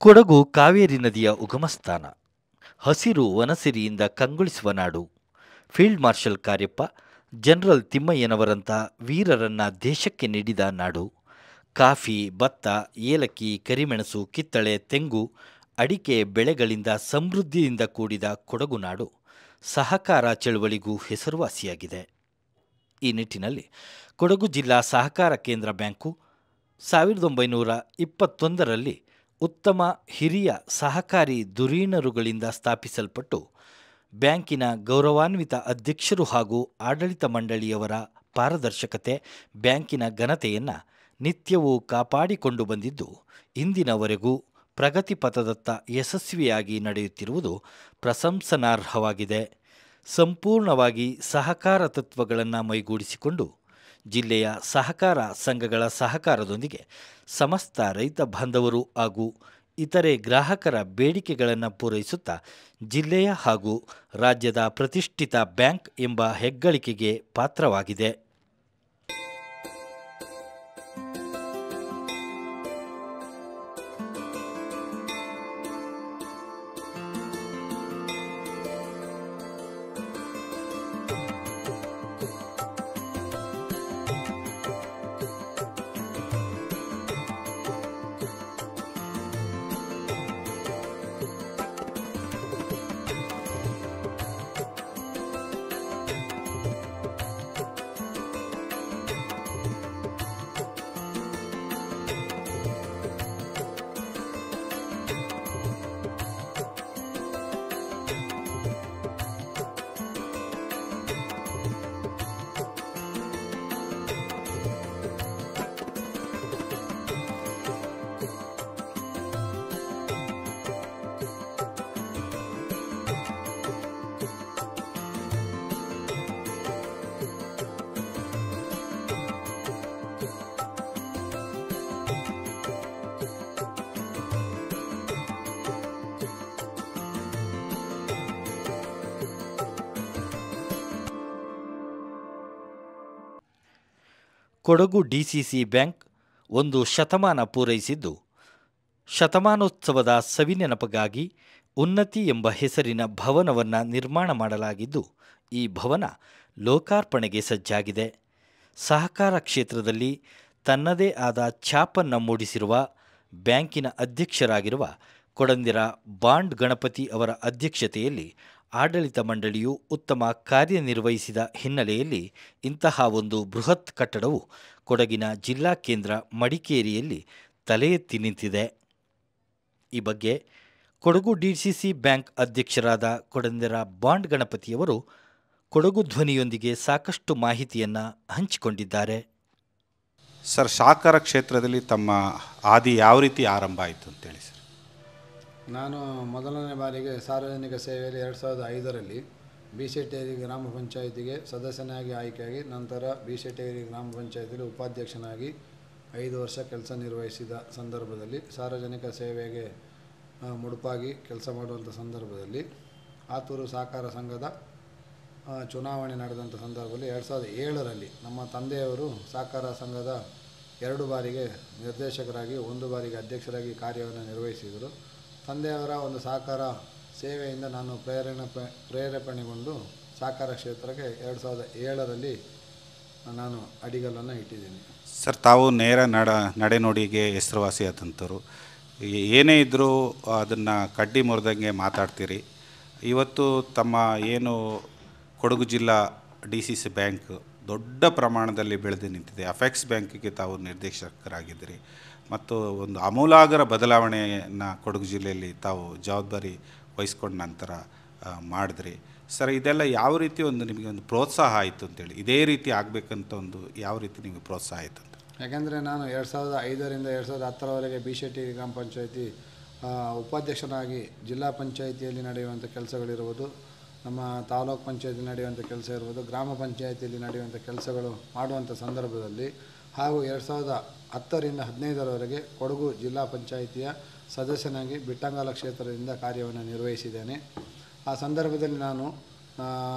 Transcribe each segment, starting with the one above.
ಕೊಡಗು ಕಾವೇರಿ ನದಿಯ ಉಗಮಸ್ಥಾನ. ಹಸಿರು ವನಸಿರಿಯಿಂದ ಕಂಗೊಳಿಸುವ ನಾಡು. Field marshal Cariappa, general ತಿಮ್ಮಯ್ಯನವರಂಥ ವೀರರನ್ನ ದೇಶಕ್ಕೆ ನೀಡಿದ ನಾಡು. ಕಾಫಿ, ಭತ್ತ, ಏಲಕ್ಕಿ, ಕರಿಮೆಣಸು, ಕಿತ್ತಳೆ, ತೆಂಗು, ಅಡಿಕೆ ಬೆಳೆಗಳಿಂದ ಸಮೃದ್ಧಿಯಿಂದ ಕೂಡಿದ ಕೊಡಗು ನಾಡು ಸಹಕಾರ ಚಳವಳಿಗೂ ಹೆಸರುವಾಸಿಯಾಗಿದೆ. ಈ ನಿಟ್ಟಿನಲ್ಲಿ ಕೊಡಗು ಜಿಲ್ಲಾ ಸಹಕಾರ ಕೇಂದ್ರ ಬ್ಯಾಂಕು 1921ರಲ್ಲಿ ಉತ್ತಮ ಹಿರಿಯ ಸಹಕಾರಿ ಧುರೀಣರುಗಳಿಂದ ಸ್ಥಾಪಿಸಲ್ಪಟ್ಟು ಬ್ಯಾಂಕಿನ ಗೌರವಾನ್ವಿತ ಅಧ್ಯಕ್ಷರು ಹಾಗೂ ಆಡಳಿತ ಮಂಡಳಿಯವರ ಪಾರದರ್ಶಕತೆ, ಬ್ಯಾಂಕಿನ ಘನತೆಯನ್ನು ನಿತ್ಯವೂ ಕಾಪಾಡಿಕೊಂಡು ಬಂದಿದ್ದು ಇಂದಿನವರೆಗೂ ಪ್ರಗತಿ ಪಥದತ್ತ ಯಶಸ್ವಿಯಾಗಿ ನಡೆಯುತ್ತಿರುವುದು ಪ್ರಶಂಸನಾರ್ಹವಾಗಿದೆ. ಸಂಪೂರ್ಣವಾಗಿ ಸಹಕಾರ ತತ್ವಗಳನ್ನು ಮೈಗೂಡಿಸಿಕೊಂಡು ಜಿಲ್ಲೆಯ ಸಹಕಾರ ಸಂಘಗಳ ಸಹಕಾರದೊಂದಿಗೆ ಸಮಸ್ತ ರೈತ ಬಾಂಧವರು ಹಾಗೂ ಇತರೆ ಗ್ರಾಹಕರ ಬೇಡಿಕೆಗಳನ್ನು ಪೂರೈಸುತ್ತಾ ಜಿಲ್ಲೆಯ ಹಾಗೂ ರಾಜ್ಯದ ಪ್ರತಿಷ್ಠಿತ ಬ್ಯಾಂಕ್ ಎಂಬ ಹೆಗ್ಗಳಿಕೆಗೆ ಪಾತ್ರವಾಗಿದೆ. ಕೊಡಗು ಡಿಸಿಸಿ ಬ್ಯಾಂಕ್ ಒಂದು ಶತಮಾನ ಪೂರೈಸಿದ್ದು, ಶತಮಾನೋತ್ಸವದ ಸವಿನೆನಪಿಗಾಗಿ ಉನ್ನತಿ ಎಂಬ ಹೆಸರಿನ ಭವನವನ್ನು ನಿರ್ಮಾಣ ಮಾಡಲಾಗಿದ್ದು, ಈ ಭವನ ಲೋಕಾರ್ಪಣೆಗೆ ಸಜ್ಜಾಗಿದೆ. ಸಹಕಾರ ಕ್ಷೇತ್ರದಲ್ಲಿ ತನ್ನದೇ ಆದ ಛಾಪನ್ನು ಮೂಡಿಸಿರುವ ಬ್ಯಾಂಕಿನ ಅಧ್ಯಕ್ಷರಾಗಿರುವ ಕೊಡಂದಿರ ಬಾಂಡ್ ಗಣಪತಿ ಅವರ ಅಧ್ಯಕ್ಷತೆಯಲ್ಲಿ ಆಡಳಿತ ಮಂಡಳಿಯು ಉತ್ತಮ ಕಾರ್ಯನಿರ್ವಹಿಸಿದ ಹಿನ್ನೆಲೆಯಲ್ಲಿ ಇಂತಹ ಒಂದು ಬೃಹತ್ ಕಟ್ಟಡವು ಕೊಡಗಿನ ಜಿಲ್ಲಾ ಕೇಂದ್ರ ಮಡಿಕೇರಿಯಲ್ಲಿ ತಲೆ ಎತ್ತಿ ನಿಂತಿದೆ. ಈ ಬಗ್ಗೆ ಕೊಡಗು ಡಿಸಿಸಿ ಬ್ಯಾಂಕ್ ಅಧ್ಯಕ್ಷರಾದ ಕೊಡಂದಿರ ಬಾಂಡ್ ಗಣಪತಿಯವರು ಕೊಡಗು ಧ್ವನಿಯೊಂದಿಗೆ ಸಾಕಷ್ಟು ಮಾಹಿತಿಯನ್ನು ಹಂಚಿಕೊಂಡಿದ್ದಾರೆ. ಸರ್, ಸಹಕಾರ ಕ್ಷೇತ್ರದಲ್ಲಿ ತಮ್ಮ ಆದಿ ಯಾವ ರೀತಿ ಆರಂಭ ಆಯಿತು ಅಂತೇಳಿ ಸರ್. ನಾನು ಮೊದಲನೇ ಬಾರಿಗೆ ಸಾರ್ವಜನಿಕ ಸೇವೆಯಲ್ಲಿ 2005ರಲ್ಲಿ ಬಿಶೆಟ್ಟೇರಿ ಗ್ರಾಮ ಪಂಚಾಯಿತಿಗೆ ಸದಸ್ಯನಾಗಿ ಆಯ್ಕೆಯಾಗಿ ನಂತರ ಬಿಶೆಟ್ಟೇರಿ ಗ್ರಾಮ ಪಂಚಾಯಿತಿಯಲ್ಲಿ ಉಪಾಧ್ಯಕ್ಷನಾಗಿ 5 ವರ್ಷ ಕೆಲಸ ನಿರ್ವಹಿಸಿದ ಸಂದರ್ಭದಲ್ಲಿ ಸಾರ್ವಜನಿಕ ಸೇವೆಗೆ ಮುಡುಪಾಗಿ ಕೆಲಸ ಮಾಡುವಂಥ ಸಂದರ್ಭದಲ್ಲಿ ಆತೂರು ಸಹಕಾರ ಸಂಘದ ಚುನಾವಣೆ ನಡೆದಂಥ ಸಂದರ್ಭದಲ್ಲಿ 2007ರಲ್ಲಿ ನಮ್ಮ ತಂದೆಯವರು ಸಹಕಾರ ಸಂಘದ 2 ಬಾರಿಗೆ ನಿರ್ದೇಶಕರಾಗಿ 1 ಬಾರಿಗೆ ಅಧ್ಯಕ್ಷರಾಗಿ ಕಾರ್ಯವನ್ನು ನಿರ್ವಹಿಸಿದರು. ತಂದೆಯವರ ಒಂದು ಸಹಕಾರ ಸೇವೆಯಿಂದ ನಾನು ಪ್ರೇರೇಪಣೆಗೊಂಡು ಸಹಕಾರ ಕ್ಷೇತ್ರಕ್ಕೆ 2007ರಲ್ಲಿ ನಾನು ಅಡಿಗಲ್ಲನ್ನು ಇಟ್ಟಿದ್ದೀನಿ. ಸರ್, ತಾವು ನೇರ ನಡೆನುಡಿಗೆ ಹೆಸರುವಾಸಿಯಾದಂಥವ್ರು. ಏನೇ ಇದ್ದರೂ ಅದನ್ನು ಕಡ್ಡಿ ಮುರಿದಂಗೆ ಮಾತಾಡ್ತೀರಿ. ಇವತ್ತು ತಮ್ಮ ಏನು ಕೊಡಗು ಜಿಲ್ಲಾ ಡಿಸಿಸಿ ಬ್ಯಾಂಕ್ ದೊಡ್ಡ ಪ್ರಮಾಣದಲ್ಲಿ ಬೆಳೆದು ನಿಂತಿದೆ. ಅಫೆಕ್ಸ್ ಬ್ಯಾಂಕಿಗೆ ತಾವು ನಿರ್ದೇಶಕರಾಗಿದ್ದೀರಿ ಮತ್ತು ಒಂದು ಆಮೂಲಾಗ್ರ ಬದಲಾವಣೆಯನ್ನು ಕೊಡಗು ಜಿಲ್ಲೆಯಲ್ಲಿ ತಾವು ಜವಾಬ್ದಾರಿ ವಹಿಸ್ಕೊಂಡ ನಂತರ ಮಾಡಿದ್ರಿ. ಸರ್, ಇದೆಲ್ಲ ಯಾವ ರೀತಿ ಒಂದು ನಿಮಗೆ ಒಂದು ಪ್ರೋತ್ಸಾಹ ಆಯಿತು ಅಂತೇಳಿ, ಇದೇ ರೀತಿ ಆಗಬೇಕಂತ ಒಂದು ಯಾವ ರೀತಿ ನಿಮಗೆ ಪ್ರೋತ್ಸಾಹ ಆಯಿತು ಅಂತ? ಯಾಕೆಂದರೆ ನಾನು 2005ರಿಂದ 2010ರವರೆಗೆ ಬಿಶೆಟ್ಟಿ ಗ್ರಾಮ ಪಂಚಾಯಿತಿ ಉಪಾಧ್ಯಕ್ಷನಾಗಿ ಜಿಲ್ಲಾ ಪಂಚಾಯಿತಿಯಲ್ಲಿ ನಡೆಯುವಂಥ ಕೆಲಸಗಳಿರುವುದು, ನಮ್ಮ ತಾಲೂಕು ಪಂಚಾಯಿತಿ ನಡೆಯುವಂಥ ಕೆಲಸ ಇರ್ಬೋದು, ಗ್ರಾಮ ಪಂಚಾಯಿತಿಯಲ್ಲಿ ನಡೆಯುವಂಥ ಕೆಲಸಗಳು ಮಾಡುವಂಥ ಸಂದರ್ಭದಲ್ಲಿ ಹಾಗೂ 2010ರಿಂದ 2015ರವರೆಗೆ ಕೊಡಗು ಜಿಲ್ಲಾ ಪಂಚಾಯಿತಿಯ ಸದಸ್ಯನಾಗಿ ಬಿಟ್ಟಂಗಾಲ ಕ್ಷೇತ್ರದಿಂದ ಕಾರ್ಯವನ್ನು ನಿರ್ವಹಿಸಿದ್ದೇನೆ. ಆ ಸಂದರ್ಭದಲ್ಲಿ ನಾನು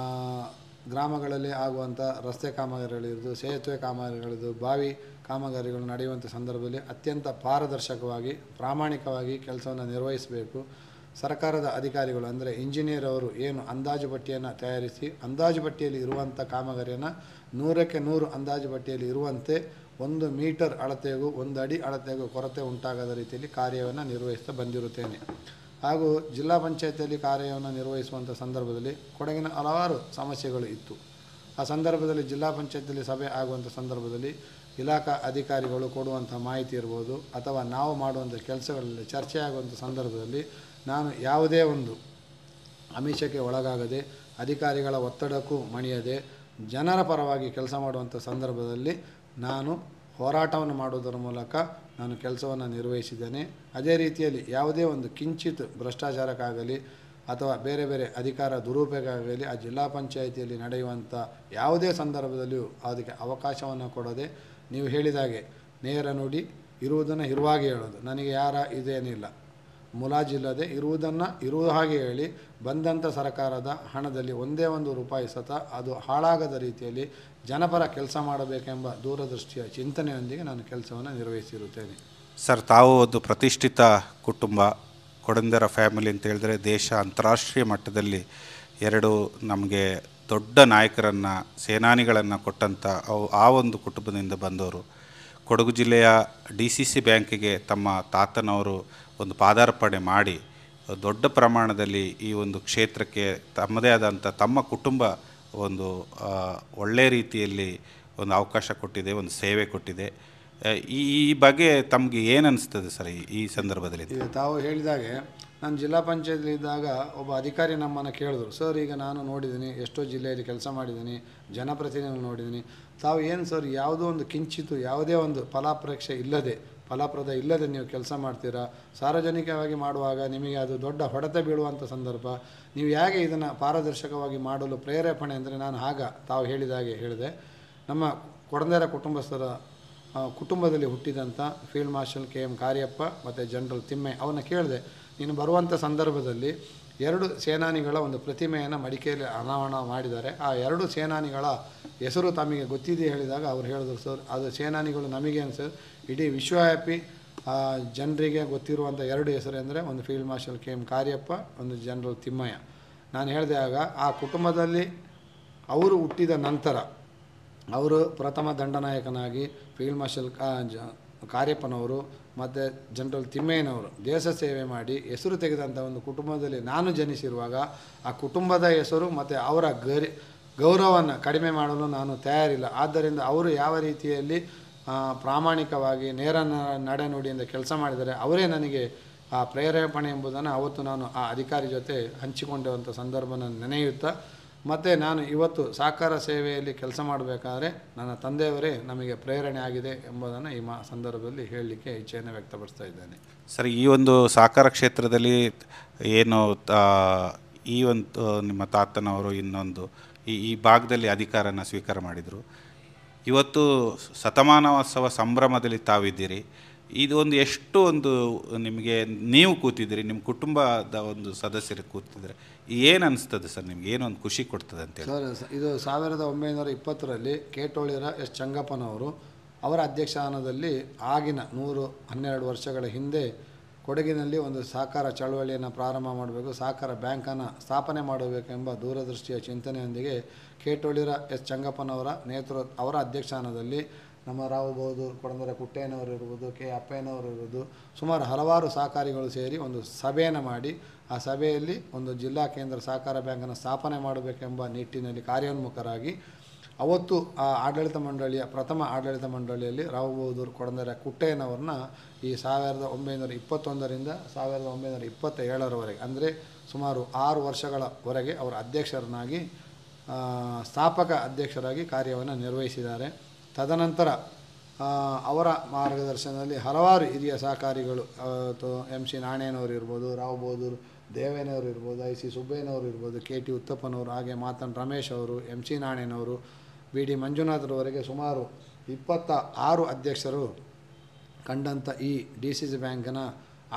ಗ್ರಾಮಗಳಲ್ಲಿ ಆಗುವಂಥ ರಸ್ತೆ ಕಾಮಗಾರಿಗಳಿರ್ಬೋದು, ಸೇತುವೆ ಕಾಮಗಾರಿಗಳಿರ್ಬೋದು, ಬಾವಿ ಕಾಮಗಾರಿಗಳು ನಡೆಯುವಂಥ ಸಂದರ್ಭದಲ್ಲಿ ಅತ್ಯಂತ ಪಾರದರ್ಶಕವಾಗಿ ಪ್ರಾಮಾಣಿಕವಾಗಿ ಕೆಲಸವನ್ನು ನಿರ್ವಹಿಸಬೇಕು. ಸರ್ಕಾರದ ಅಧಿಕಾರಿಗಳು ಅಂದರೆ ಇಂಜಿನಿಯರ್ ಅವರು ಏನು ಅಂದಾಜು ಪಟ್ಟಿಯನ್ನು ತಯಾರಿಸಿ ಅಂದಾಜು ಪಟ್ಟಿಯಲ್ಲಿ ಇರುವಂಥ ಕಾಮಗಾರಿಯನ್ನು 100ಕ್ಕೆ 100 ಅಂದಾಜು ಪಟ್ಟಿಯಲ್ಲಿ ಇರುವಂತೆ 1 ಮೀಟರ್ ಅಳತೆಗೂ 1 ಅಡಿ ಅಳತೆಗೂ ಕೊರತೆ ಉಂಟಾಗದ ರೀತಿಯಲ್ಲಿ ಕಾರ್ಯವನ್ನು ನಿರ್ವಹಿಸ್ತಾ ಬಂದಿರುತ್ತೇನೆ. ಹಾಗೂ ಜಿಲ್ಲಾ ಪಂಚಾಯತಿಯಲ್ಲಿ ಕಾರ್ಯವನ್ನು ನಿರ್ವಹಿಸುವಂಥ ಸಂದರ್ಭದಲ್ಲಿ ಕೊಡಗಿನ ಹಲವಾರು ಸಮಸ್ಯೆಗಳು ಇತ್ತು. ಆ ಸಂದರ್ಭದಲ್ಲಿ ಜಿಲ್ಲಾ ಪಂಚಾಯತಿಯಲ್ಲಿ ಸಭೆ ಆಗುವಂಥ ಸಂದರ್ಭದಲ್ಲಿ ಇಲಾಖಾ ಅಧಿಕಾರಿಗಳು ಕೊಡುವಂಥ ಮಾಹಿತಿ ಇರ್ಬೋದು ಅಥವಾ ನಾವು ಮಾಡುವಂಥ ಕೆಲಸಗಳಲ್ಲಿ ಚರ್ಚೆ ಆಗುವಂಥ ಸಂದರ್ಭದಲ್ಲಿ ನಾನು ಯಾವುದೇ ಒಂದು ಆಮಿಷಕ್ಕೆ ಒಳಗಾಗದೆ ಅಧಿಕಾರಿಗಳ ಒತ್ತಡಕ್ಕೂ ಮಣಿಯದೆ ಜನರ ಪರವಾಗಿ ಕೆಲಸ ಮಾಡುವಂಥ ಸಂದರ್ಭದಲ್ಲಿ ನಾನು ಹೋರಾಟವನ್ನು ಮಾಡುವುದರ ಮೂಲಕ ನಾನು ಕೆಲಸವನ್ನು ನಿರ್ವಹಿಸಿದ್ದೇನೆ. ಅದೇ ರೀತಿಯಲ್ಲಿ ಯಾವುದೇ ಒಂದು ಕಿಂಚಿತ್ ಭ್ರಷ್ಟಾಚಾರಕ್ಕಾಗಲಿ ಅಥವಾ ಬೇರೆ ಬೇರೆ ಅಧಿಕಾರ ದುರುಪಯೋಗ ಆಗಲಿ ಆ ಜಿಲ್ಲಾ ಪಂಚಾಯಿತಿಯಲ್ಲಿ ನಡೆಯುವಂಥ ಯಾವುದೇ ಸಂದರ್ಭದಲ್ಲಿಯೂ ಅದಕ್ಕೆ ಅವಕಾಶವನ್ನು ಕೊಡದೆ ನೀವು ಹೇಳಿದಾಗೆ ನೇರ ನುಡಿ ಇರುವುದನ್ನು ಇರುವಾಗೆ ಹೇಳೋದು. ನನಗೆ ಯಾರ ಇದೇನಿಲ್ಲ, ಮುಲಾಜಿಲ್ಲದೆ ಇರುವುದನ್ನು ಇರುವ ಹಾಗೆ ಹೇಳಿ ಬಂದಂಥ ಸರ್ಕಾರದ ಹಣದಲ್ಲಿ ಒಂದೇ ಒಂದು ರೂಪಾಯಿ ಸತ ಅದು ಹಾಳಾಗದ ರೀತಿಯಲ್ಲಿ ಜನಪರ ಕೆಲಸ ಮಾಡಬೇಕೆಂಬ ದೂರದೃಷ್ಟಿಯ ಚಿಂತನೆಯೊಂದಿಗೆ ನಾನು ಕೆಲಸವನ್ನು ನಿರ್ವಹಿಸಿರುತ್ತೇನೆ. ಸರ್, ತಾವು ಒಂದು ಪ್ರತಿಷ್ಠಿತ ಕುಟುಂಬ ಕೊಡಂದರ ಫ್ಯಾಮಿಲಿ ಅಂತ ಹೇಳಿದ್ರೆ ದೇಶ ಅಂತಾರಾಷ್ಟ್ರೀಯ ಮಟ್ಟದಲ್ಲಿ 2 ನಮಗೆ ದೊಡ್ಡ ನಾಯಕರನ್ನು ಸೇನಾನಿಗಳನ್ನು ಕೊಟ್ಟಂಥ ಆ ಒಂದು ಕುಟುಂಬದಿಂದ ಬಂದವರು. ಕೊಡಗು ಜಿಲ್ಲೆಯ DCC ಬ್ಯಾಂಕಿಗೆ ತಮ್ಮ ತಾತನವರು ಒಂದು ಪಾದಾರ್ಪಣೆ ಮಾಡಿ ದೊಡ್ಡ ಪ್ರಮಾಣದಲ್ಲಿ ಈ ಒಂದು ಕ್ಷೇತ್ರಕ್ಕೆ ತಮ್ಮದೇ ಆದಂಥ ತಮ್ಮ ಕುಟುಂಬ ಒಂದು ಒಳ್ಳೆಯ ರೀತಿಯಲ್ಲಿ ಒಂದು ಅವಕಾಶ ಕೊಟ್ಟಿದೆ, ಒಂದು ಸೇವೆ ಕೊಟ್ಟಿದೆ. ಈ ಬಗ್ಗೆ ತಮಗೆ ಏನು ಅನಿಸ್ತದೆ ಸರ್ ಈ ಸಂದರ್ಭದಲ್ಲಿ? ಈಗ ತಾವು ಹೇಳಿದಾಗೆ ನಾನು ಜಿಲ್ಲಾ ಪಂಚಾಯತ್ಲಿ ಇದ್ದಾಗ ಒಬ್ಬ ಅಧಿಕಾರಿ ನಮ್ಮನ್ನು ಕೇಳಿದ್ರು, ಸರ್ ಈಗ ನಾನು ನೋಡಿದ್ದೀನಿ, ಎಷ್ಟೋ ಜಿಲ್ಲೆಯಲ್ಲಿ ಕೆಲಸ ಮಾಡಿದ್ದೀನಿ, ಜನಪ್ರತಿನಿಧಿಗಳು ನೋಡಿದ್ದೀನಿ, ತಾವು ಏನು ಸರ್ ಯಾವುದೋ ಒಂದು ಕಿಂಚಿತು ಯಾವುದೇ ಒಂದು ಫಲಪ್ರದ ಇಲ್ಲದೆ ನೀವು ಕೆಲಸ ಮಾಡ್ತೀರಾ, ಸಾರ್ವಜನಿಕವಾಗಿ ಮಾಡುವಾಗ ನಿಮಗೆ ಅದು ದೊಡ್ಡ ಹೊಡೆತ ಬೀಳುವಂಥ ಸಂದರ್ಭ, ನೀವು ಹೇಗೆ ಇದನ್ನು ಪಾರದರ್ಶಕವಾಗಿ ಮಾಡಲು ಪ್ರೇರೇಪಣೆ ಅಂದರೆ ನಾನು ತಾವು ಹೇಳಿದಾಗೆ ಹೇಳಿದೆ. ನಮ್ಮ ಕೊಡಂದರ ಕುಟುಂಬದಲ್ಲಿ ಹುಟ್ಟಿದಂಥ ಫೀಲ್ಡ್ ಮಾರ್ಷಲ್ KM ಕಾರ್ಯಪ್ಪ ಮತ್ತು ಜನರಲ್ ತಿಮ್ಮಯ್ಯ ಅವನ್ನ ಕೇಳಿದೆ, ನೀನು ಬರುವಂಥ ಸಂದರ್ಭದಲ್ಲಿ 2 ಸೇನಾನಿಗಳ ಒಂದು ಪ್ರತಿಮೆಯನ್ನು ಮಡಿಕೇರಿಯಲ್ಲಿ ಅನಾವರಣ ಮಾಡಿದ್ದಾರೆ, ಆ 2 ಸೇನಾನಿಗಳ ಹೆಸರು ತಮಗೆ ಗೊತ್ತಿದೆ ಹೇಳಿದಾಗ ಅವ್ರು ಹೇಳಿದ್ರು, ಸರ್ ಅದು ಸೇನಾನಿಗಳು ನಮಗೇನು ಸರ್, ಇಡೀ ವಿಶ್ವವ್ಯಾಪಿ ಜನರಿಗೆ ಗೊತ್ತಿರುವಂಥ 2 ಹೆಸರು ಅಂದರೆ ಒಂದು ಫೀಲ್ಡ್ ಮಾರ್ಷಲ್ KM ಕಾರ್ಯಪ್ಪ, ಒಂದು ಜನರಲ್ ತಿಮ್ಮಯ್ಯ. ನಾನು ಹೇಳಿದೆ ಆಗ ಆ ಕುಟುಂಬದಲ್ಲಿ ಅವರು ಹುಟ್ಟಿದ ನಂತರ ಅವರು ಪ್ರಥಮ ದಂಡನಾಯಕನಾಗಿ ಫೀಲ್ಡ್ ಮಾರ್ಷಲ್ ಕಾರ್ಯಪ್ಪನವರು ಮತ್ತು ಜನರಲ್ ತಿಮ್ಮಯ್ಯನವರು ದೇಶ ಸೇವೆ ಮಾಡಿ ಹೆಸರು ತೆಗೆದಂಥ ಒಂದು ಕುಟುಂಬದಲ್ಲಿ ನಾನು ಜನಿಸಿರುವಾಗ ಆ ಕುಟುಂಬದ ಹೆಸರು ಮತ್ತು ಅವರ ಗೌರವವನ್ನು ಕಡಿಮೆ ಮಾಡಲು ನಾನು ತಯಾರಿಲ್ಲ. ಆದ್ದರಿಂದ ಅವರು ಯಾವ ರೀತಿಯಲ್ಲಿ ಪ್ರಾಮಾಣಿಕವಾಗಿ ನೇರ ನಡೆನುಡಿಯಿಂದ ಕೆಲಸ ಮಾಡಿದರೆ ಅವರೇ ನನಗೆ ಆ ಪ್ರೇರೇಪಣೆ ಎಂಬುದನ್ನು ಅವತ್ತು ನಾನು ಆ ಅಧಿಕಾರಿ ಜೊತೆ ಹಂಚಿಕೊಂಡಂಥ ಸಂದರ್ಭನ ನೆನೆಯುತ್ತಾ, ಮತ್ತು ನಾನು ಇವತ್ತು ಸಹಕಾರ ಸೇವೆಯಲ್ಲಿ ಕೆಲಸ ಮಾಡಬೇಕಾದ್ರೆ ನನ್ನ ತಂದೆಯವರೇ ನಮಗೆ ಪ್ರೇರಣೆ ಆಗಿದೆ ಎಂಬುದನ್ನು ಈ ಸಂದರ್ಭದಲ್ಲಿ ಹೇಳಲಿಕ್ಕೆ ಇಚ್ಛೆಯನ್ನು ವ್ಯಕ್ತಪಡಿಸ್ತಾ ಇದ್ದೇನೆ. ಸರ್, ಈ ಒಂದು ಸಹಕಾರ ಕ್ಷೇತ್ರದಲ್ಲಿ ಏನು ಈ ಒಂದು ನಿಮ್ಮ ತಾತನವರು ಇನ್ನೊಂದು ಈ ಭಾಗದಲ್ಲಿ ಅಧಿಕಾರನ ಸ್ವೀಕಾರ ಮಾಡಿದರು, ಇವತ್ತು ಶತಮಾನೋತ್ಸವ ಸಂಭ್ರಮದಲ್ಲಿ ತಾವಿದ್ದೀರಿ. ಇದು ಒಂದು ಎಷ್ಟು ಒಂದು ನಿಮಗೆ ನೀವು ಕೂತಿದ್ದೀರಿ, ನಿಮ್ಮ ಕುಟುಂಬದ ಒಂದು ಸದಸ್ಯರು ಕೂತಿದ್ರೆ ಏನು ಅನಿಸ್ತದೆ ಸರ್ ನಿಮ್ಗೆ, ಏನೊಂದು ಖುಷಿ ಕೊಡ್ತದೆ ಅಂತೇಳಿ? ಸರ್, ಇದು 1920ರಲ್ಲಿ ಕೇಟೋಳಿರ S. ಚಂಗಪ್ಪನವರು ಅವರ ಅಧ್ಯಕ್ಷಾನದಲ್ಲಿ ಆಗಿನ 112 ವರ್ಷಗಳ ಹಿಂದೆ ಕೊಡಗಿನಲ್ಲಿ ಒಂದು ಸಹಕಾರ ಚಳವಳಿಯನ್ನು ಪ್ರಾರಂಭ ಮಾಡಬೇಕು, ಸಹಕಾರ ಬ್ಯಾಂಕನ್ನು ಸ್ಥಾಪನೆ ಮಾಡಬೇಕೆಂಬ ದೂರದೃಷ್ಟಿಯ ಚಿಂತನೆಯೊಂದಿಗೆ ಕೇಟೋಳಿರ S. ಚಂಗಪ್ಪನವರ ಅವರ ಅಧ್ಯಕ್ಷಾನದಲ್ಲಿ ನಮ್ಮ ರಾವ್ ಬಹದ್ದೂರ್ ಕೊಡಂದರ ಕುಟ್ಟಯ್ಯನವರು ಇರ್ಬೋದು, K. ಅಪ್ಪಯ್ಯನವರು ಇರ್ಬೋದು, ಸುಮಾರು ಹಲವಾರು ಸಹಕಾರಿಗಳು ಸೇರಿ ಒಂದು ಸಭೆಯನ್ನು ಮಾಡಿ ಆ ಸಭೆಯಲ್ಲಿ ಒಂದು ಜಿಲ್ಲಾ ಕೇಂದ್ರ ಸಹಕಾರ ಬ್ಯಾಂಕನ್ನು ಸ್ಥಾಪನೆ ಮಾಡಬೇಕೆಂಬ ನಿಟ್ಟಿನಲ್ಲಿ ಕಾರ್ಯೋನ್ಮುಖರಾಗಿ ಅವತ್ತು ಆ ಆಡಳಿತ ಮಂಡಳಿಯ ಪ್ರಥಮ ಆಡಳಿತ ಮಂಡಳಿಯಲ್ಲಿ ರಾವ್ ಬಹದ್ದೂರ್ ಕೊಡಂದರ ಕುಟ್ಟಯ್ಯನವ್ರನ್ನ ಈ 1921ರಿಂದ 1927ರವರೆಗೆ ಅಂದರೆ ಸುಮಾರು 6 ವರ್ಷಗಳವರೆಗೆ ಅವರ ಅಧ್ಯಕ್ಷರನ್ನಾಗಿ ಸ್ಥಾಪಕ ಅಧ್ಯಕ್ಷರಾಗಿ ಕಾರ್ಯವನ್ನು ನಿರ್ವಹಿಸಿದ್ದಾರೆ. ತದನಂತರ ಅವರ ಮಾರ್ಗದರ್ಶನದಲ್ಲಿ ಹಲವಾರು ಹಿರಿಯ ಸಹಕಾರಿಗಳು MC ನಾಣಯ್ಯನವರು ಇರ್ಬೋದು, ರಾವ್ ಬಹದ್ದೂರ್ ದೇವೇನವರು ಇರ್ಬೋದು, IC ಸುಬ್ಬಯ್ಯನವರು ಇರ್ಬೋದು, KT ಉತ್ತಪ್ಪನವರು, ಹಾಗೆ ಮಾತನ್ ರಮೇಶ್ ಅವರು, MC ನಾಣಯ್ಯನವರು, BD ಮಂಜುನಾಥರವರೆಗೆ ಸುಮಾರು 26 ಅಧ್ಯಕ್ಷರು ಕಂಡಂಥ ಈ DCC ಬ್ಯಾಂಕಿನ